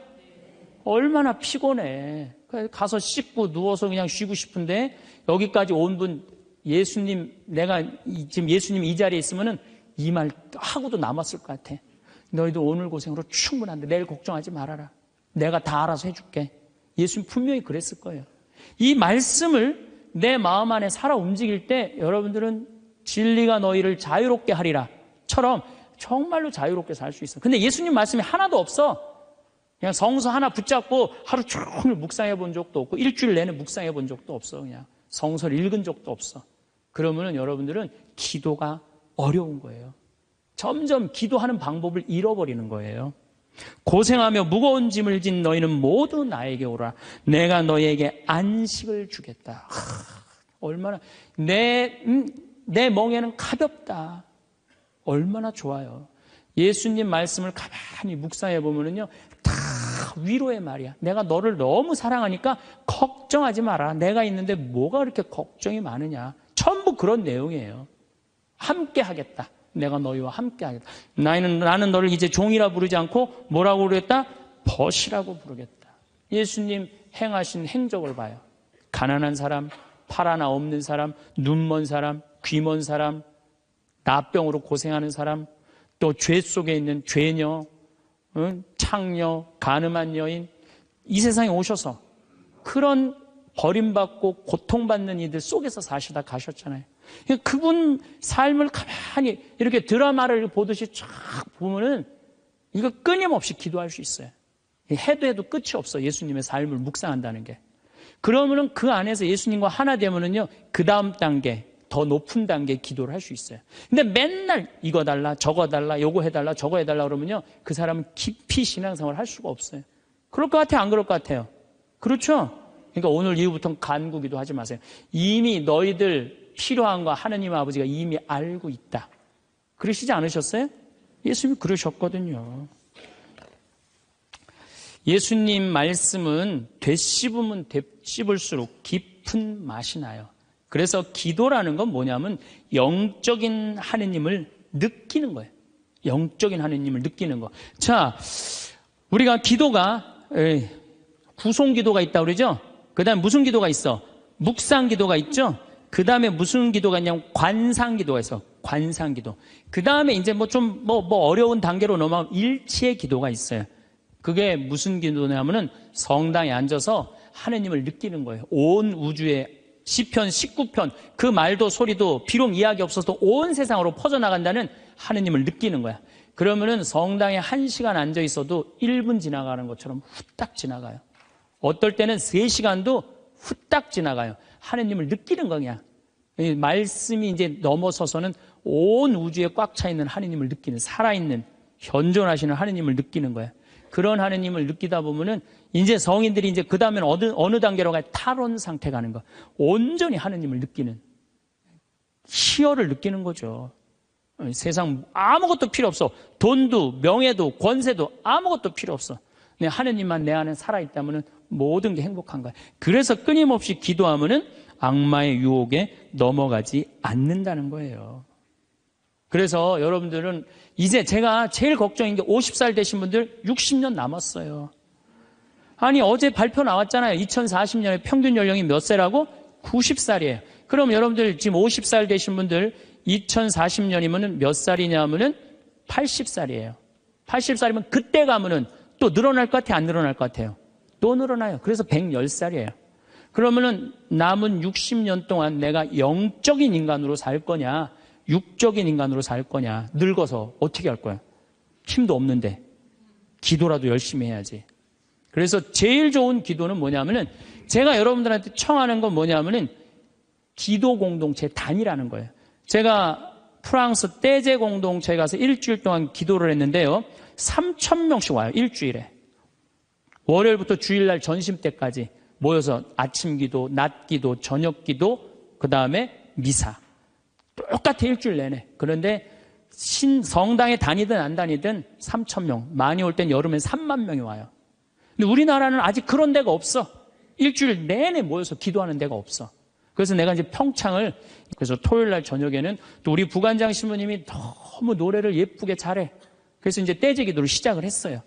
얼마나 피곤해. 가서 씻고 누워서 그냥 쉬고 싶은데 여기까지 온 분 예수님, 내가 지금 예수님 이 자리에 있으면은 이 말 하고도 남았을 것 같아. 너희도 오늘 고생으로 충분한데 내일 걱정하지 말아라. 내가 다 알아서 해줄게. 예수님 분명히 그랬을 거예요. 이 말씀을 내 마음 안에 살아 움직일 때 여러분들은 진리가 너희를 자유롭게 하리라 처럼 정말로 자유롭게 살 수 있어. 근데 예수님 말씀이 하나도 없어. 그냥 성서 하나 붙잡고 하루 종일 묵상해 본 적도 없고 일주일 내내 묵상해 본 적도 없어. 그냥 성서를 읽은 적도 없어. 그러면은 여러분들은 기도가 어려운 거예요. 점점 기도하는 방법을 잃어버리는 거예요. 고생하며 무거운 짐을 진 너희는 모두 나에게 오라. 내가 너희에게 안식을 주겠다. 얼마나 내 멍에는 가볍다. 얼마나 좋아요. 예수님 말씀을 가만히 묵상해 보면은요, 다 위로의 말이야. 내가 너를 너무 사랑하니까 걱정하지 마라. 내가 있는데 뭐가 그렇게 걱정이 많으냐. 전부 그런 내용이에요. 함께 하겠다. 내가 너희와 함께 하겠다. 나는 너를 이제 종이라 부르지 않고 뭐라고 부르겠다? 벗이라고 부르겠다. 예수님 행하신 행적을 봐요. 가난한 사람, 팔 하나 없는 사람, 눈 먼 사람, 귀 먼 사람, 나병으로 고생하는 사람, 또 죄 속에 있는 죄녀, 창녀, 가늠한 여인, 이 세상에 오셔서 그런 버림받고 고통받는 이들 속에서 사시다 가셨잖아요. 그분 삶을 가만히 이렇게 드라마를 보듯이 쫙 보면은 이거 끊임없이 기도할 수 있어요. 해도 끝이 없어. 예수님의 삶을 묵상한다는 게. 그러면은 그 안에서 예수님과 하나 되면은요, 그 다음 단계, 더 높은 단계 기도를 할 수 있어요. 근데 맨날 이거 달라, 저거 달라, 요거 해달라, 저거 해달라 그러면요, 그 사람은 깊이 신앙생활을 할 수가 없어요. 그럴 것 같아요? 안 그럴 것 같아요? 그렇죠? 그러니까 오늘 이후부터는 간구기도 하지 마세요. 이미 너희들 필요한 거 하느님 아버지가 이미 알고 있다. 그러시지 않으셨어요? 예수님이 그러셨거든요. 예수님 말씀은 되씹으면 되씹을수록 깊은 맛이 나요. 그래서 기도라는 건 뭐냐면 영적인 하느님을 느끼는 거예요. 영적인 하느님을 느끼는 거. 자, 우리가 기도가 구송 기도가 있다고 그러죠? 그 다음에 무슨 기도가 있어? 묵상 기도가 있죠? 그 다음에 무슨 기도가 있냐면 관상 기도가 있어. 관상 기도. 그 다음에 이제 어려운 단계로 넘어가면 일치의 기도가 있어요. 그게 무슨 기도냐면은 성당에 앉아서 하느님을 느끼는 거예요. 온 우주에 시편 19편 그 말도 소리도 비록 이야기 없어도 온 세상으로 퍼져나간다는 하느님을 느끼는 거야. 그러면은 성당에 1시간 앉아 있어도 1분 지나가는 것처럼 후딱 지나가요. 어떨 때는 3시간도 후딱 지나가요. 하느님을 느끼는 거냐. 말씀이 이제 넘어서서는 온 우주에 꽉 차 있는 하느님을 느끼는, 살아있는 현존하시는 하느님을 느끼는 거야. 그런 하느님을 느끼다 보면은 이제 성인들이 이제 그 다음에는 어느 단계로 가요? 탈원 상태 가는 거. 온전히 하느님을 느끼는, 희열을 느끼는 거죠. 세상 아무것도 필요 없어. 돈도 명예도 권세도 아무것도 필요 없어. 근데 하느님만 내 안에 살아있다면 모든 게 행복한 거야. 그래서 끊임없이 기도하면은 악마의 유혹에 넘어가지 않는다는 거예요. 그래서 여러분들은 이제 제가 제일 걱정인 게 50살 되신 분들 60년 남았어요. 아니 어제 발표 나왔잖아요. 2040년에 평균 연령이 몇 세라고? 90살이에요. 그럼 여러분들 지금 50살 되신 분들 2040년이면 몇 살이냐 하면은 80살이에요. 80살이면 그때 가면은 또 늘어날 것 같아요? 안 늘어날 것 같아요? 또 늘어나요. 그래서 110살이에요. 그러면은 남은 60년 동안 내가 영적인 인간으로 살 거냐, 육적인 인간으로 살 거냐, 늙어서 어떻게 할 거야? 힘도 없는데 기도라도 열심히 해야지. 그래서 제일 좋은 기도는 뭐냐면은 제가 여러분들한테 청하는 건 뭐냐면은 기도 공동체 단위라는 거예요. 제가 프랑스 떼제 공동체에 가서 일주일 동안 기도를 했는데요. 3,000명씩 와요. 일주일에. 월요일부터 주일날 점심 때까지 모여서 아침 기도, 낮 기도, 저녁 기도, 그 다음에 미사. 똑같아 일주일 내내. 그런데 성당에 다니든 안 다니든 3,000명. 많이 올 땐 여름엔 3만 명이 와요. 근데 우리나라는 아직 그런 데가 없어. 일주일 내내 모여서 기도하는 데가 없어. 그래서 내가 이제 평창을, 그래서 토요일 날 저녁에는 또 우리 부관장 신부님이 너무 노래를 예쁘게 잘해. 그래서 이제 떼제 기도를 시작을 했어요.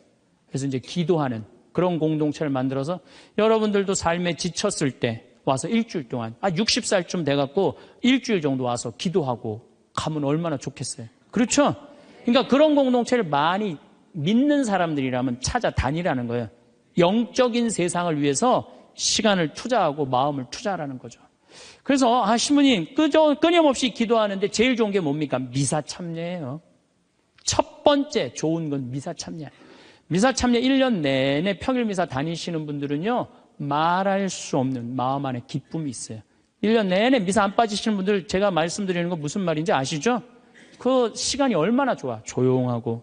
그래서 이제 기도하는 그런 공동체를 만들어서 여러분들도 삶에 지쳤을 때 와서 일주일 동안, 60살쯤 돼갖고 일주일 정도 와서 기도하고 가면 얼마나 좋겠어요. 그렇죠? 그러니까 그런 공동체를 많이 믿는 사람들이라면 찾아다니라는 거예요. 영적인 세상을 위해서 시간을 투자하고 마음을 투자하라는 거죠. 그래서 신부님 끊임없이 기도하는데 제일 좋은 게 뭡니까? 미사 참여예요. 첫 번째 좋은 건 미사 참여. 미사 참여 1년 내내 평일 미사 다니시는 분들은요, 말할 수 없는 마음 안에 기쁨이 있어요. 1년 내내 미사 안 빠지시는 분들 제가 말씀드리는 거 무슨 말인지 아시죠? 그 시간이 얼마나 좋아. 조용하고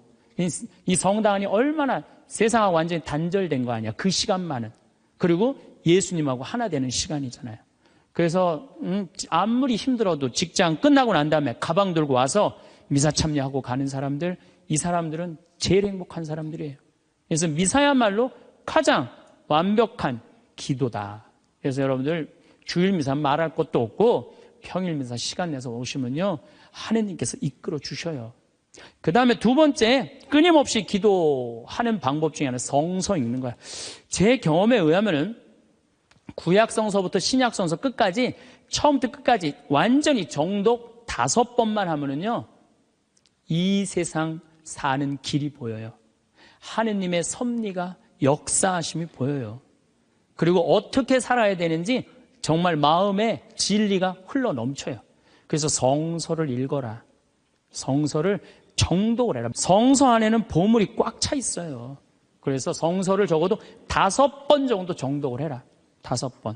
이 성당 안이 얼마나 세상하고 완전히 단절된 거 아니야. 그 시간만은. 그리고 예수님하고 하나 되는 시간이잖아요. 그래서 아무리 힘들어도 직장 끝나고 난 다음에 가방 들고 와서 미사 참여하고 가는 사람들, 이 사람들은 제일 행복한 사람들이에요. 그래서 미사야말로 가장 완벽한 기도다. 그래서 여러분들 주일 미사 말할 것도 없고 평일 미사 시간 내서 오시면요, 하느님께서 이끌어 주셔요. 그 다음에 두 번째, 끊임없이 기도하는 방법 중에 하나는 성서 읽는 거야. 제 경험에 의하면은 구약성서부터 신약성서 끝까지, 처음부터 끝까지 완전히 정독 5번만 하면은요, 이 세상 사는 길이 보여요. 하느님의 섭리가, 역사하심이 보여요. 그리고 어떻게 살아야 되는지 정말 마음에 진리가 흘러 넘쳐요. 그래서 성서를 읽어라. 성서를 정독을 해라. 성서 안에는 보물이 꽉 차 있어요. 그래서 성서를 적어도 5번 정도 정독을 해라. 5번.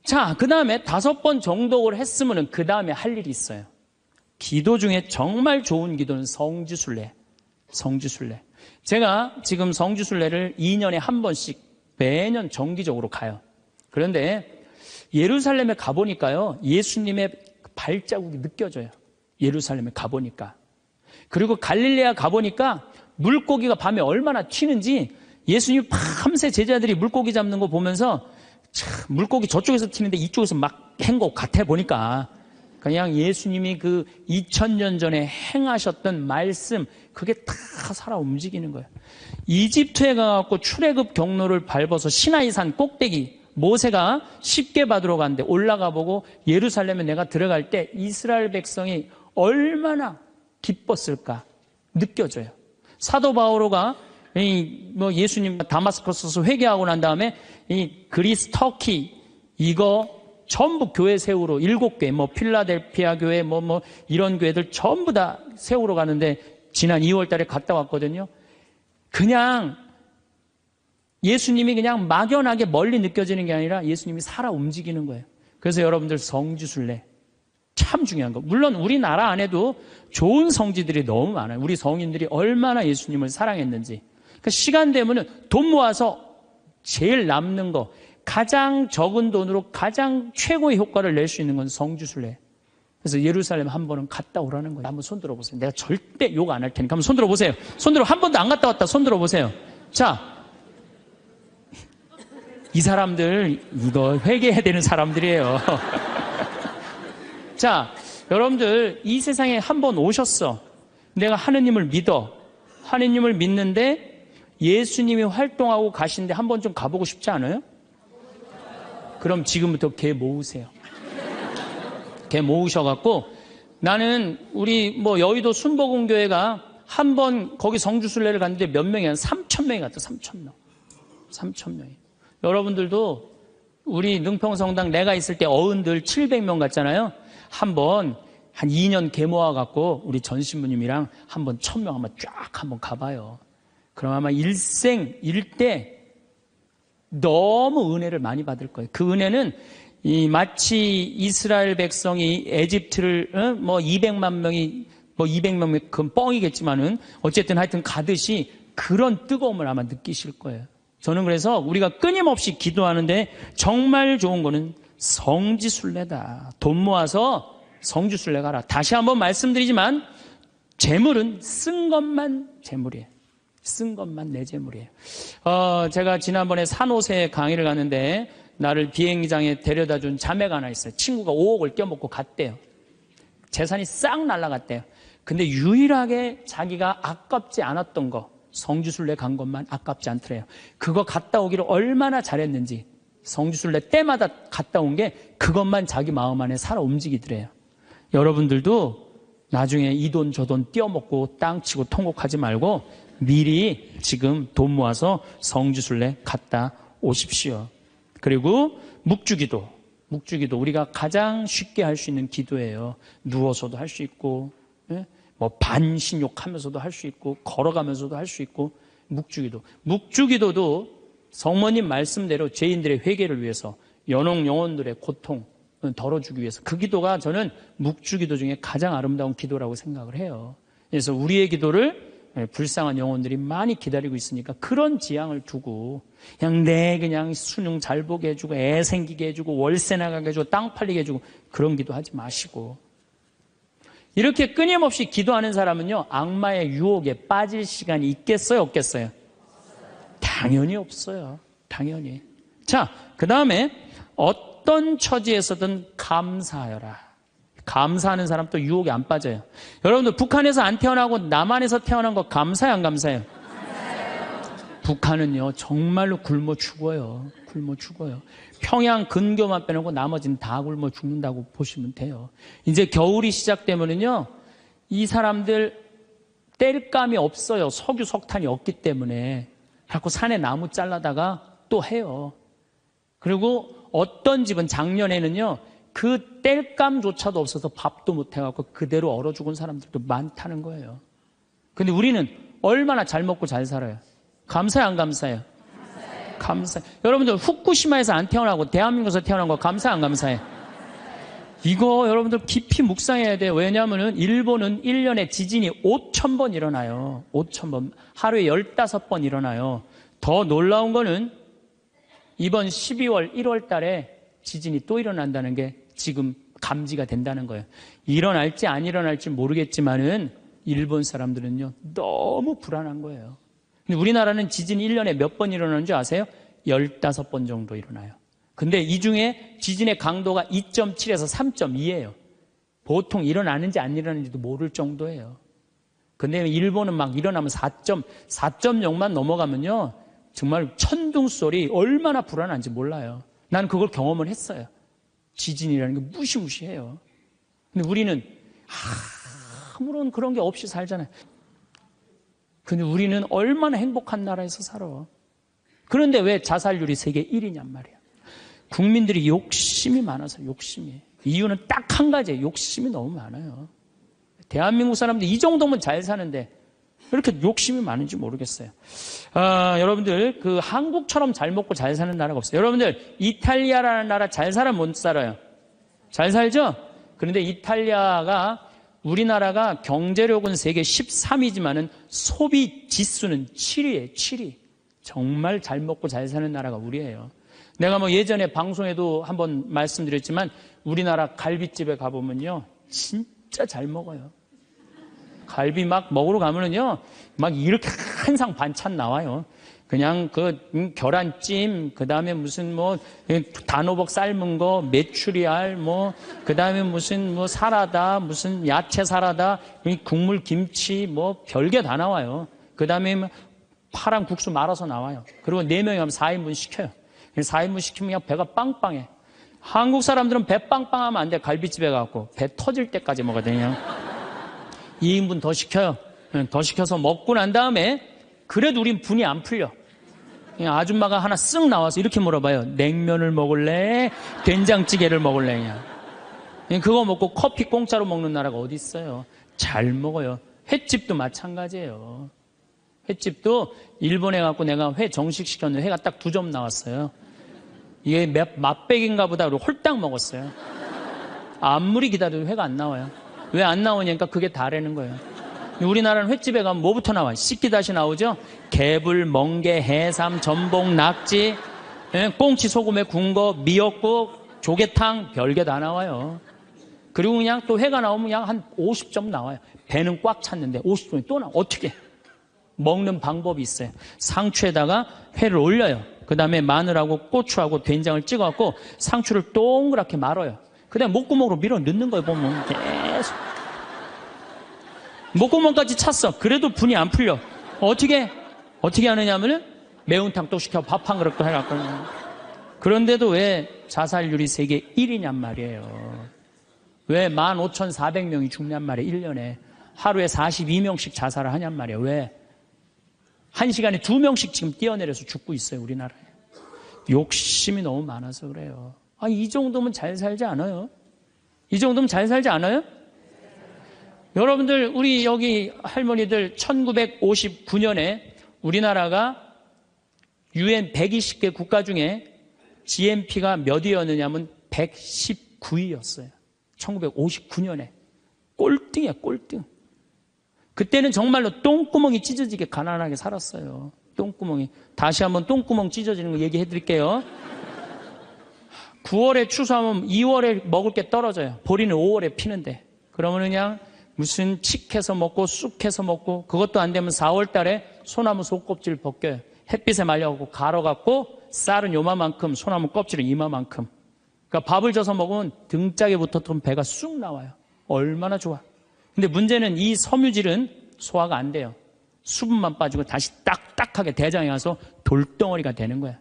자, 그 다음에 5번 정독을 했으면 그 다음에 할 일이 있어요. 기도 중에 정말 좋은 기도는 성지순례. 성지순례. 제가 지금 성지순례를 2년에 한 번씩 매년 정기적으로 가요. 그런데 예루살렘에 가보니까요, 예수님의 발자국이 느껴져요. 예루살렘에 가보니까. 그리고 갈릴레아 가보니까 물고기가 밤에 얼마나 튀는지 예수님이 밤새 제자들이 물고기 잡는 거 보면서 참 물고기 저쪽에서 튀는데 이쪽에서 막 한 것 같아 보니까 그냥 예수님이 그 2000년 전에 행하셨던 말씀 그게 다 살아 움직이는 거예요. 이집트에 가갖고 출애굽 경로를 밟아서 시나이산 꼭대기 모세가 십계 받으러 갔는데 올라가 보고 예루살렘에 내가 들어갈 때 이스라엘 백성이 얼마나 기뻤을까 느껴져요. 사도 바오로가 예수님 다마스커스에서 회개하고 난 다음에 이 그리스 터키 이거 전부 교회 세우러 7개 필라델피아 교회 이런 교회들 전부 다 세우러 가는데 지난 2월 달에 갔다 왔거든요. 그냥 예수님이 그냥 막연하게 멀리 느껴지는 게 아니라 예수님이 살아 움직이는 거예요. 그래서 여러분들 성지순례 참 중요한 거. 물론 우리나라 안에도 좋은 성지들이 너무 많아요. 우리 성인들이 얼마나 예수님을 사랑했는지. 그러니까 시간 되면은 돈 모아서 제일 남는 거 가장 적은 돈으로 가장 최고의 효과를 낼 수 있는 건 성지순례. 그래서 예루살렘 한 번은 갔다 오라는 거예요. 한번 손 들어보세요. 내가 절대 욕 안 할 테니까 한번 손 들어보세요. 손 들어 한 번도 안 갔다 왔다 손 들어보세요. 자, 이 사람들 이거 회개해야 되는 사람들이에요. 자, 여러분들 이 세상에 한 번 오셨어. 내가 하느님을 믿어. 하느님을 믿는데 예수님이 활동하고 가신데 한 번 좀 가보고 싶지 않아요? 그럼 지금부터 개 모으세요. 개 모으셔갖고 나는 우리 여의도 순복음교회가 한 번 거기 성주순례를 갔는데 몇 명이 한 3,000명이 갔다. 3,000명. 3,000명이. 여러분들도 우리 능평성당 내가 있을 때 어른들 700명 갔잖아요. 한번 한 2년 개 모아갖고 우리 전 신부님이랑 한번 1,000명 한번 쫙 한번 가봐요. 그럼 아마 일대 너무 은혜를 많이 받을 거예요. 그 은혜는 마치 이스라엘 백성이 에집트를 200만 명이 200명 그건 뻥이겠지만은 어쨌든 하여튼 가듯이 그런 뜨거움을 아마 느끼실 거예요. 저는 그래서 우리가 끊임없이 기도하는데 정말 좋은 거는 성지순례다. 돈 모아서 성지순례 가라. 다시 한번 말씀드리지만 재물은 쓴 것만 재물이에요. 쓴 것만 내 재물이에요. 제가 지난번에 산호세 강의를 갔는데 나를 비행장에 데려다 준 자매가 하나 있어요. 친구가 5억을 떼어먹고 갔대요. 재산이 싹 날아갔대요. 근데 유일하게 자기가 아깝지 않았던 거 성지순례 간 것만 아깝지 않더래요. 그거 갔다 오기를 얼마나 잘했는지 성지순례 때마다 갔다 온 게 그것만 자기 마음 안에 살아 움직이더래요. 여러분들도 나중에 이 돈 저 돈 떼어먹고 땅 치고 통곡하지 말고 미리 지금 돈 모아서 성지순례 갔다 오십시오. 그리고 묵주기도 우리가 가장 쉽게 할 수 있는 기도예요. 누워서도 할 수 있고 반신욕하면서도 할 수 있고 걸어가면서도 할 수 있고 묵주기도도 성모님 말씀대로 죄인들의 회개를 위해서 영혼들의 고통 덜어주기 위해서 그 기도가 저는 묵주기도 중에 가장 아름다운 기도라고 생각을 해요. 그래서 우리의 기도를 불쌍한 영혼들이 많이 기다리고 있으니까 그런 지향을 두고 그냥 수능 잘 보게 해주고 애 생기게 해주고 월세 나가게 해주고 땅 팔리게 해주고 그런 기도하지 마시고 이렇게 끊임없이 기도하는 사람은요 악마의 유혹에 빠질 시간이 있겠어요 없겠어요? 당연히 없어요. 당연히. 자, 그 다음에 어떤 처지에서든 감사하여라. 감사하는 사람 또 유혹에 안 빠져요. 여러분들 북한에서 안 태어나고 남한에서 태어난 거 감사해요 안 감사해요? 북한은요 정말로 굶어 죽어요. 평양 근교만 빼놓고 나머지는 다 굶어 죽는다고 보시면 돼요. 이제 겨울이 시작되면은요 이 사람들 땔감이 없어요. 석유 석탄이 없기 때문에 자꾸 산에 나무 잘라다가 또 해요. 그리고 어떤 집은 작년에는요 그 땔감조차도 없어서 밥도 못 해갖고 그대로 얼어 죽은 사람들도 많다는 거예요. 근데 우리는 얼마나 잘 먹고 잘 살아요. 감사해요 안 감사해요? 감사해요. 여러분들 후쿠시마에서 안 태어나고 대한민국에서 태어난 거 감사해 안 감사해? 이거 여러분들 깊이 묵상해야 돼요. 왜냐하면 일본은 1년에 지진이 5,000번 일어나요. 5,000번. 하루에 15번 일어나요. 더 놀라운 거는 이번 12월 1월 달에 지진이 또 일어난다는 게 지금 감지가 된다는 거예요. 일어날지 안 일어날지 모르겠지만은 일본 사람들은요, 너무 불안한 거예요. 근데 우리나라는 지진이 1년에 몇 번 일어나는 줄 아세요? 15번 정도 일어나요. 근데 이 중에 지진의 강도가 2.7에서 3.2예요. 보통 일어나는지 안 일어나는지도 모를 정도예요. 근데 일본은 막 일어나면 4.0만 넘어가면요, 정말 천둥 소리 얼마나 불안한지 몰라요. 나는 그걸 경험을 했어요. 지진이라는 게 무시무시해요. 근데 우리는 아무런 그런 게 없이 살잖아요. 근데 우리는 얼마나 행복한 나라에서 살아. 그런데 왜 자살률이 세계 1위냔 말이야. 국민들이 욕심이 많아서, 욕심이. 이유는 딱 한 가지예요. 욕심이 너무 많아요. 대한민국 사람들 이 정도면 잘 사는데 왜 이렇게 욕심이 많은지 모르겠어요. 여러분들, 그 한국처럼 잘 먹고 잘 사는 나라가 없어요. 여러분들, 이탈리아라는 나라 잘 살아, 못 살아요? 잘 살죠? 그런데 이탈리아가, 우리나라가 경제력은 세계 13위지만은 소비 지수는 7위예요, 7위. 정말 잘 먹고 잘 사는 나라가 우리예요. 내가 뭐 예전에 방송에도 한번 말씀드렸지만 우리나라 갈비집에 가보면요, 진짜 잘 먹어요. 갈비 막 먹으러 가면은요, 막 이렇게 한 상 반찬 나와요. 그냥 그 계란찜, 그 다음에 무슨 뭐 단호박 삶은 거, 메추리알, 뭐 그 다음에 무슨 뭐 사라다, 무슨 야채 사라다, 국물 김치, 뭐 별게 다 나와요. 그 다음에 파란 국수 말아서 나와요. 그리고 4명이 하면 4인분 시켜요. 4인분 시키면 그냥 배가 빵빵해. 한국 사람들은 배 빵빵하면 안 돼. 갈비집에 가고 배 터질 때까지 먹어야 되냐. 2인분 더 시켜요. 더 시켜서 먹고 난 다음에 그래도 우린 분이 안 풀려. 그냥 아줌마가 하나 쓱 나와서 이렇게 물어봐요. 냉면을 먹을래? 된장찌개를 먹을래? 그냥 그거 먹고 커피 공짜로 먹는 나라가 어디 있어요. 잘 먹어요. 횟집도 마찬가지예요. 횟집도 일본에 갖고 내가 회 정식 시켰는데 회가 딱 2점 나왔어요. 이게 맛백인가 보다 그러고 홀딱 먹었어요. 아무리 기다려도 회가 안 나와요. 왜 안 나오냐니까 그게 다라는 거예요. 우리나라는 횟집에 가면 뭐부터 나와요? 씻기다시 나오죠? 개불, 멍게, 해삼, 전복, 낙지, 꽁치 소금에 구운 거, 미역국, 조개탕, 별게 다 나와요. 그리고 그냥 또 회가 나오면 그냥 한 50점 나와요. 배는 꽉 찼는데 50점이 또 나와. 어떻게? 먹는 방법이 있어요. 상추에다가 회를 올려요. 그 다음에 마늘하고 고추하고 된장을 찍어갖고 상추를 동그랗게 말아요. 그 다음에 목구멍으로 밀어 넣는 거예요. 보면 계속 목구멍까지 찼어. 그래도 분이 안 풀려. 어떻게 하느냐면은 매운탕 또 시켜 밥 한 그릇 또 해갖고. 그런데도 왜 자살률이 세계 1위냔 말이에요. 왜 15,400명이 죽냔 말이에요. 1년에 하루에 42명씩 자살을 하냔 말이에요. 왜? 1시간에 2명씩 지금 뛰어내려서 죽고 있어요. 우리나라에. 욕심이 너무 많아서 그래요. 이 정도면 잘 살지 않아요? 이 정도면 잘 살지 않아요? 여러분들, 우리 여기 할머니들 1959년에 우리나라가 UN 120개 국가 중에 GNP가 몇 위였느냐면 119위였어요. 1959년에. 꼴등이야, 꼴등. 그때는 정말로 똥구멍이 찢어지게 가난하게 살았어요. 똥구멍이. 다시 한번 똥구멍 찢어지는 거 얘기해 드릴게요. 9월에 추수하면 2월에 먹을 게 떨어져요. 보리는 5월에 피는데. 그러면 그냥 무슨 칡해서 먹고 쑥해서 먹고, 그것도 안 되면 4월 달에 소나무 속껍질 벗겨요. 햇빛에 말려갖고 갈아갖고 쌀은 요만큼, 소나무 껍질은 이만큼. 그러니까 밥을 져서 먹으면 등짝에 붙었던 배가 쑥 나와요. 얼마나 좋아. 근데 문제는 이 섬유질은 소화가 안 돼요. 수분만 빠지고 다시 딱딱하게 대장에 가서 돌덩어리가 되는 거야.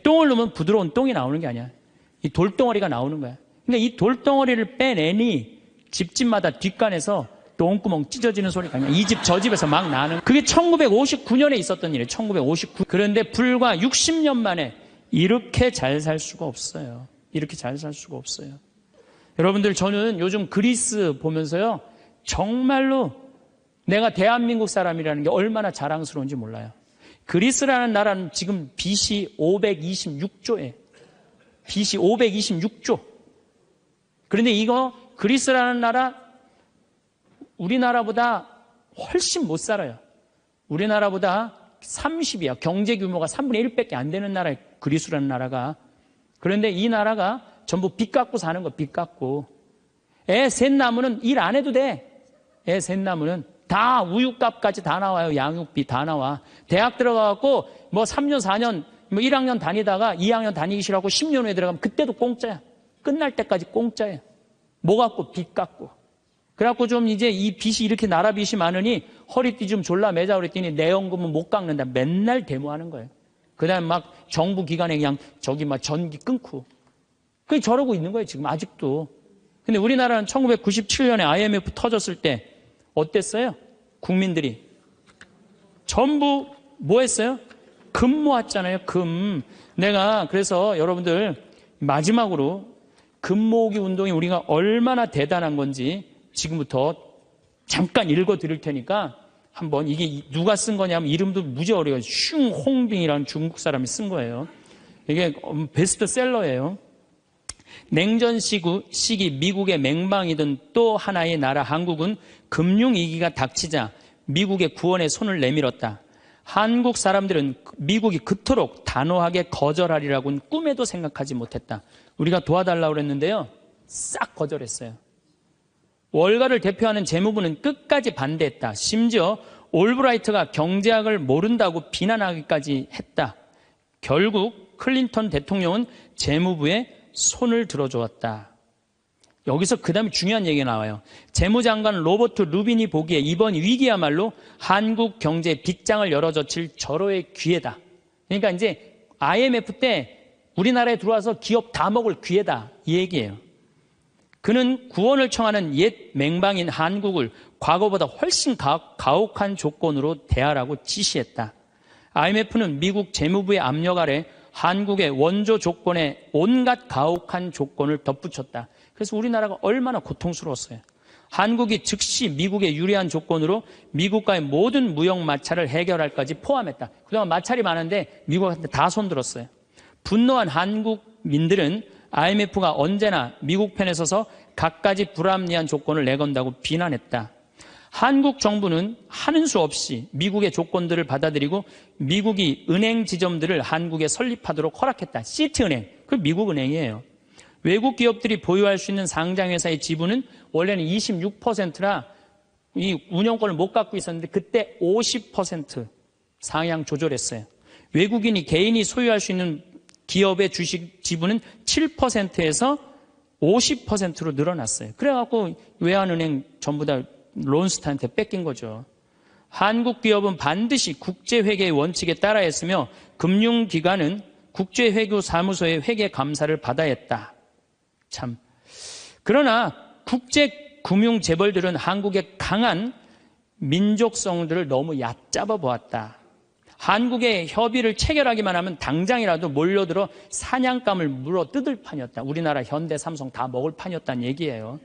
똥을 넣으면 부드러운 똥이 나오는 게 아니야. 이 돌덩어리가 나오는 거야. 그러니까 이 돌덩어리를 빼내니 집집마다 뒷간에서 똥구멍 찢어지는 소리가 그냥 이 집 저 집에서 막 나는. 그게 1959년에 있었던 일이에요. 1959. 그런데 불과 60년 만에 이렇게 잘 살 수가 없어요. 이렇게 잘 살 수가 없어요. 여러분들, 저는 요즘 그리스 보면서요, 정말로 내가 대한민국 사람이라는 게 얼마나 자랑스러운지 몰라요. 그리스라는 나라는 지금 BC 526조에 BC 526조. 그런데 이거 그리스라는 나라 우리나라보다 훨씬 못 살아요. 우리나라보다 30이야. 경제 규모가 3분의 1밖에 안 되는 나라예요. 그리스라는 나라가. 그런데 이 나라가 전부 빚 갖고 사는 거, 빚 갖고. 애 셋 낳으면 일 안 해도 돼. 애 셋 낳으면 다 우유값까지 다 나와요. 양육비 다 나와. 대학 들어가갖고 뭐 3년, 4년, 뭐 1학년 다니다가 2학년 다니기 싫어하고 10년 후에 들어가면 그때도 공짜야. 끝날 때까지 공짜야. 뭐 갖고? 빚 갖고. 그래갖고 좀 이제 이 빚이 이렇게 나라 빚이 많으니 허리띠 좀 졸라 매자 그랬더니 내 연금은 못 깎는다. 맨날 데모하는 거예요. 그 다음에 막 정부 기관에 그냥 저기 막 전기 끊고. 그게 저러고 있는 거예요. 지금 아직도. 근데 우리나라는 1997년에 IMF 터졌을 때 어땠어요? 국민들이. 전부 뭐 했어요? 금 모았잖아요. 금. 내가 그래서 여러분들 마지막으로 금 모으기 운동이 우리가 얼마나 대단한 건지 지금부터 잠깐 읽어 드릴 테니까 한번 이게 누가 쓴 거냐면 이름도 무지 어려워요. 슝홍빙이라는 중국 사람이 쓴 거예요. 이게 베스트셀러예요. 냉전 시기 미국의 맹방이던 또 하나의 나라 한국은 금융위기가 닥치자 미국의 구원에 손을 내밀었다. 한국 사람들은 미국이 그토록 단호하게 거절하리라고는 꿈에도 생각하지 못했다. 우리가 도와달라고 그랬는데요. 싹 거절했어요. 월가를 대표하는 재무부는 끝까지 반대했다. 심지어 올브라이트가 경제학을 모른다고 비난하기까지 했다. 결국 클린턴 대통령은 재무부에 손을 들어주었다. 여기서 그 다음에 중요한 얘기가 나와요. 재무장관 로버트 루빈이 보기에 이번 위기야말로 한국 경제의 빗장을 열어젖힐 절호의 기회다. 그러니까 이제 IMF 때 우리나라에 들어와서 기업 다 먹을 기회다. 이 얘기예요. 그는 구원을 청하는 옛 맹방인 한국을 과거보다 훨씬 가혹한 조건으로 대하라고 지시했다. IMF는 미국 재무부의 압력 아래 한국의 원조 조건에 온갖 가혹한 조건을 덧붙였다. 그래서 우리나라가 얼마나 고통스러웠어요. 한국이 즉시 미국에 유리한 조건으로 미국과의 모든 무역 마찰을 해결할까지 포함했다. 그동안 마찰이 많은데 미국한테 다 손들었어요. 분노한 한국민들은 IMF가 언제나 미국 편에 서서 갖가지 불합리한 조건을 내건다고 비난했다. 한국 정부는 하는 수 없이 미국의 조건들을 받아들이고 미국이 은행 지점들을 한국에 설립하도록 허락했다. 시티은행, 그 미국 은행이에요. 외국 기업들이 보유할 수 있는 상장회사의 지분은 원래는 26%라 이 운영권을 못 갖고 있었는데 그때 50% 상향 조절했어요. 외국인이 개인이 소유할 수 있는 기업의 주식 지분은 7%에서 50%로 늘어났어요. 그래갖고 외환은행 전부 다 론스타한테 뺏긴 거죠. 한국 기업은 반드시 국제회계의 원칙에 따라 했으며 금융기관은 국제회계사무소의 회계 감사를 받아야 했다. 참. 그러나 국제금융재벌들은 한국의 강한 민족성들을 너무 얕잡아 보았다. 한국의 협의를 체결하기만 하면 당장이라도 몰려들어 사냥감을 물어 뜯을 판이었다. 우리나라 현대, 삼성 다 먹을 판이었다는 얘기예요.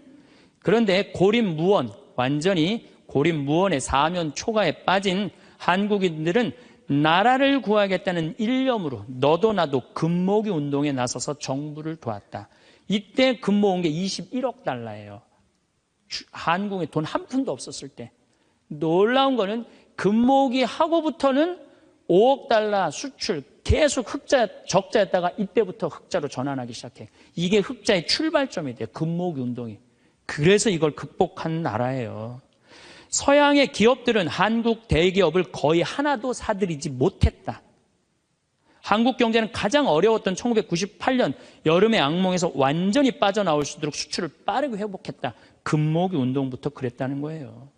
그런데 고립무원, 완전히 고립무원의 사면 초가에 빠진 한국인들은 나라를 구하겠다는 일념으로 너도 나도 금모기 운동에 나서서 정부를 도왔다. 이때 금모은 게 21억 달러예요. 한국에 돈 한 푼도 없었을 때. 놀라운 거는 금모기 하고부터는 5억 달러 수출 계속 적자였다가 이때부터 흑자로 전환하기 시작해. 이게 흑자의 출발점이 돼요. 금모기 운동이. 그래서 이걸 극복한 나라예요. 서양의 기업들은 한국 대기업을 거의 하나도 사들이지 못했다. 한국 경제는 가장 어려웠던 1998년 여름의 악몽에서 완전히 빠져나올 수 있도록 수출을 빠르게 회복했다. 금모기 운동부터 그랬다는 거예요.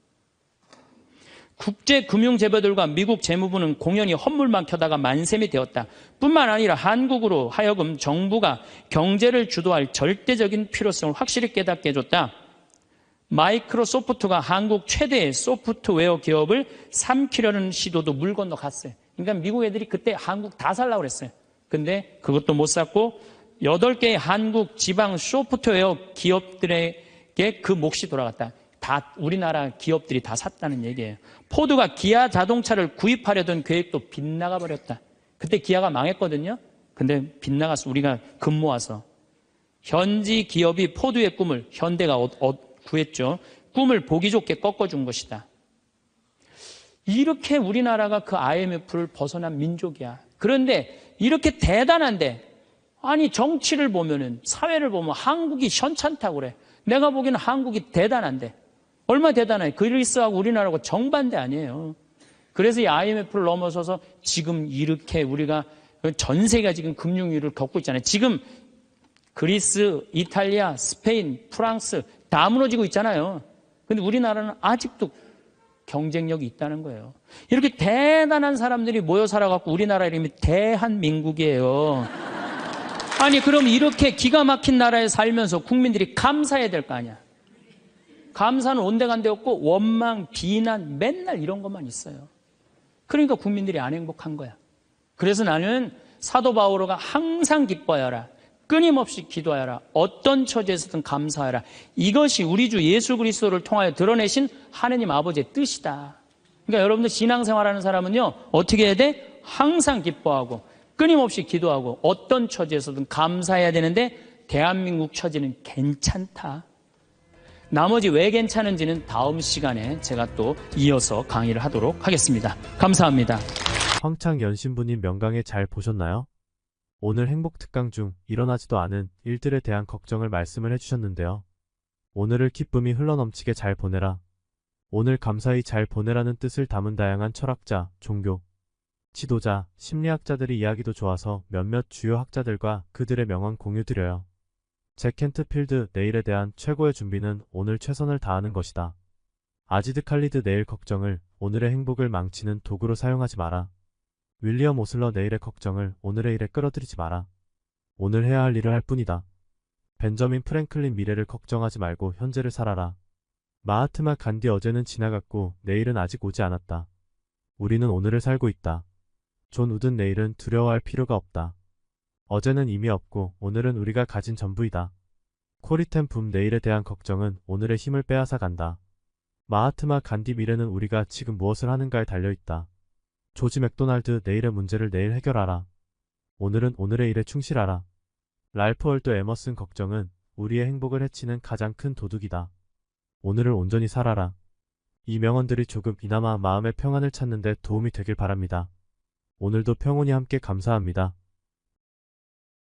국제금융재벌들과 미국 재무부는 공연히 헛물만 켜다가 만셈이 되었다. 뿐만 아니라 한국으로 하여금 정부가 경제를 주도할 절대적인 필요성을 확실히 깨닫게 해줬다. 마이크로소프트가 한국 최대의 소프트웨어 기업을 삼키려는 시도도 물 건너 갔어요. 그러니까 미국 애들이 그때 한국 다 살라고 그랬어요. 근데 그것도 못 샀고 8개의 한국 지방 소프트웨어 기업들에게 그 몫이 돌아갔다. 다 우리나라 기업들이 다 샀다는 얘기예요. 포드가 기아 자동차를 구입하려던 계획도 빗나가 버렸다. 그때 기아가 망했거든요. 근데 빗나갔어. 우리가 금 모아서. 현지 기업이 포드의 꿈을 현대가 구했죠. 꿈을 보기 좋게 꺾어준 것이다. 이렇게 우리나라가 그 IMF를 벗어난 민족이야. 그런데 이렇게 대단한데 아니 정치를 보면은 사회를 보면 한국이 현찮다고 그래. 내가 보기에는 한국이 대단한데 얼마나 대단해요. 그리스하고 우리나라하고 정반대 아니에요. 그래서 이 IMF를 넘어서서 지금 이렇게 우리가 전 세계가 지금 금융위기를 겪고 있잖아요. 지금 그리스, 이탈리아, 스페인, 프랑스 다 무너지고 있잖아요. 근데 우리나라는 아직도 경쟁력이 있다는 거예요. 이렇게 대단한 사람들이 모여 살아갖고 우리나라 이름이 대한민국이에요. 아니 그럼 이렇게 기가 막힌 나라에 살면서 국민들이 감사해야 될 거 아니야. 감사는 온데간데 없고 원망, 비난 맨날 이런 것만 있어요. 그러니까 국민들이 안 행복한 거야. 그래서 나는 사도 바오로가 항상 기뻐하여라. 끊임없이 기도하여라. 어떤 처지에서든 감사하여라. 이것이 우리 주 예수 그리스도를 통하여 드러내신 하느님 아버지의 뜻이다. 그러니까 여러분들 신앙생활하는 사람은요. 어떻게 해야 돼? 항상 기뻐하고 끊임없이 기도하고 어떤 처지에서든 감사해야 되는데 대한민국 처지는 괜찮다. 나머지 왜 괜찮은지는 다음 시간에 제가 또 이어서 강의를 하도록 하겠습니다. 감사합니다. 황창 연신부님 명강에 잘 보셨나요? 오늘 행복특강 중 일어나지도 않은 일들에 대한 걱정을 말씀을 해주셨는데요. 오늘을 기쁨이 흘러넘치게 잘 보내라. 오늘 감사히 잘 보내라는 뜻을 담은 다양한 철학자, 종교, 지도자, 심리학자들의 이야기도 좋아서 몇몇 주요 학자들과 그들의 명언 공유드려요. 잭 켄트필드 내일에 대한 최고의 준비는 오늘 최선을 다하는 것이다. 아지드 칼리드 내일 걱정을 오늘의 행복을 망치는 도구로 사용하지 마라. 윌리엄 오슬러 내일의 걱정을 오늘의 일에 끌어들이지 마라. 오늘 해야 할 일을 할 뿐이다. 벤저민 프랭클린 미래를 걱정하지 말고 현재를 살아라. 마하트마 간디 어제는 지나갔고 내일은 아직 오지 않았다. 우리는 오늘을 살고 있다. 존 우든 내일은 두려워할 필요가 없다. 어제는 이미 없고 오늘은 우리가 가진 전부이다. 코리텐 붐 내일에 대한 걱정은 오늘의 힘을 빼앗아 간다. 마하트마 간디 미래는 우리가 지금 무엇을 하는가에 달려있다. 조지 맥도날드 내일의 문제를 내일 해결하라. 오늘은 오늘의 일에 충실하라. 랄프 월도 에머슨 걱정은 우리의 행복을 해치는 가장 큰 도둑이다. 오늘을 온전히 살아라. 이 명언들이 조금이나마 마음의 평안을 찾는 데 도움이 되길 바랍니다. 오늘도 평온히 함께 감사합니다.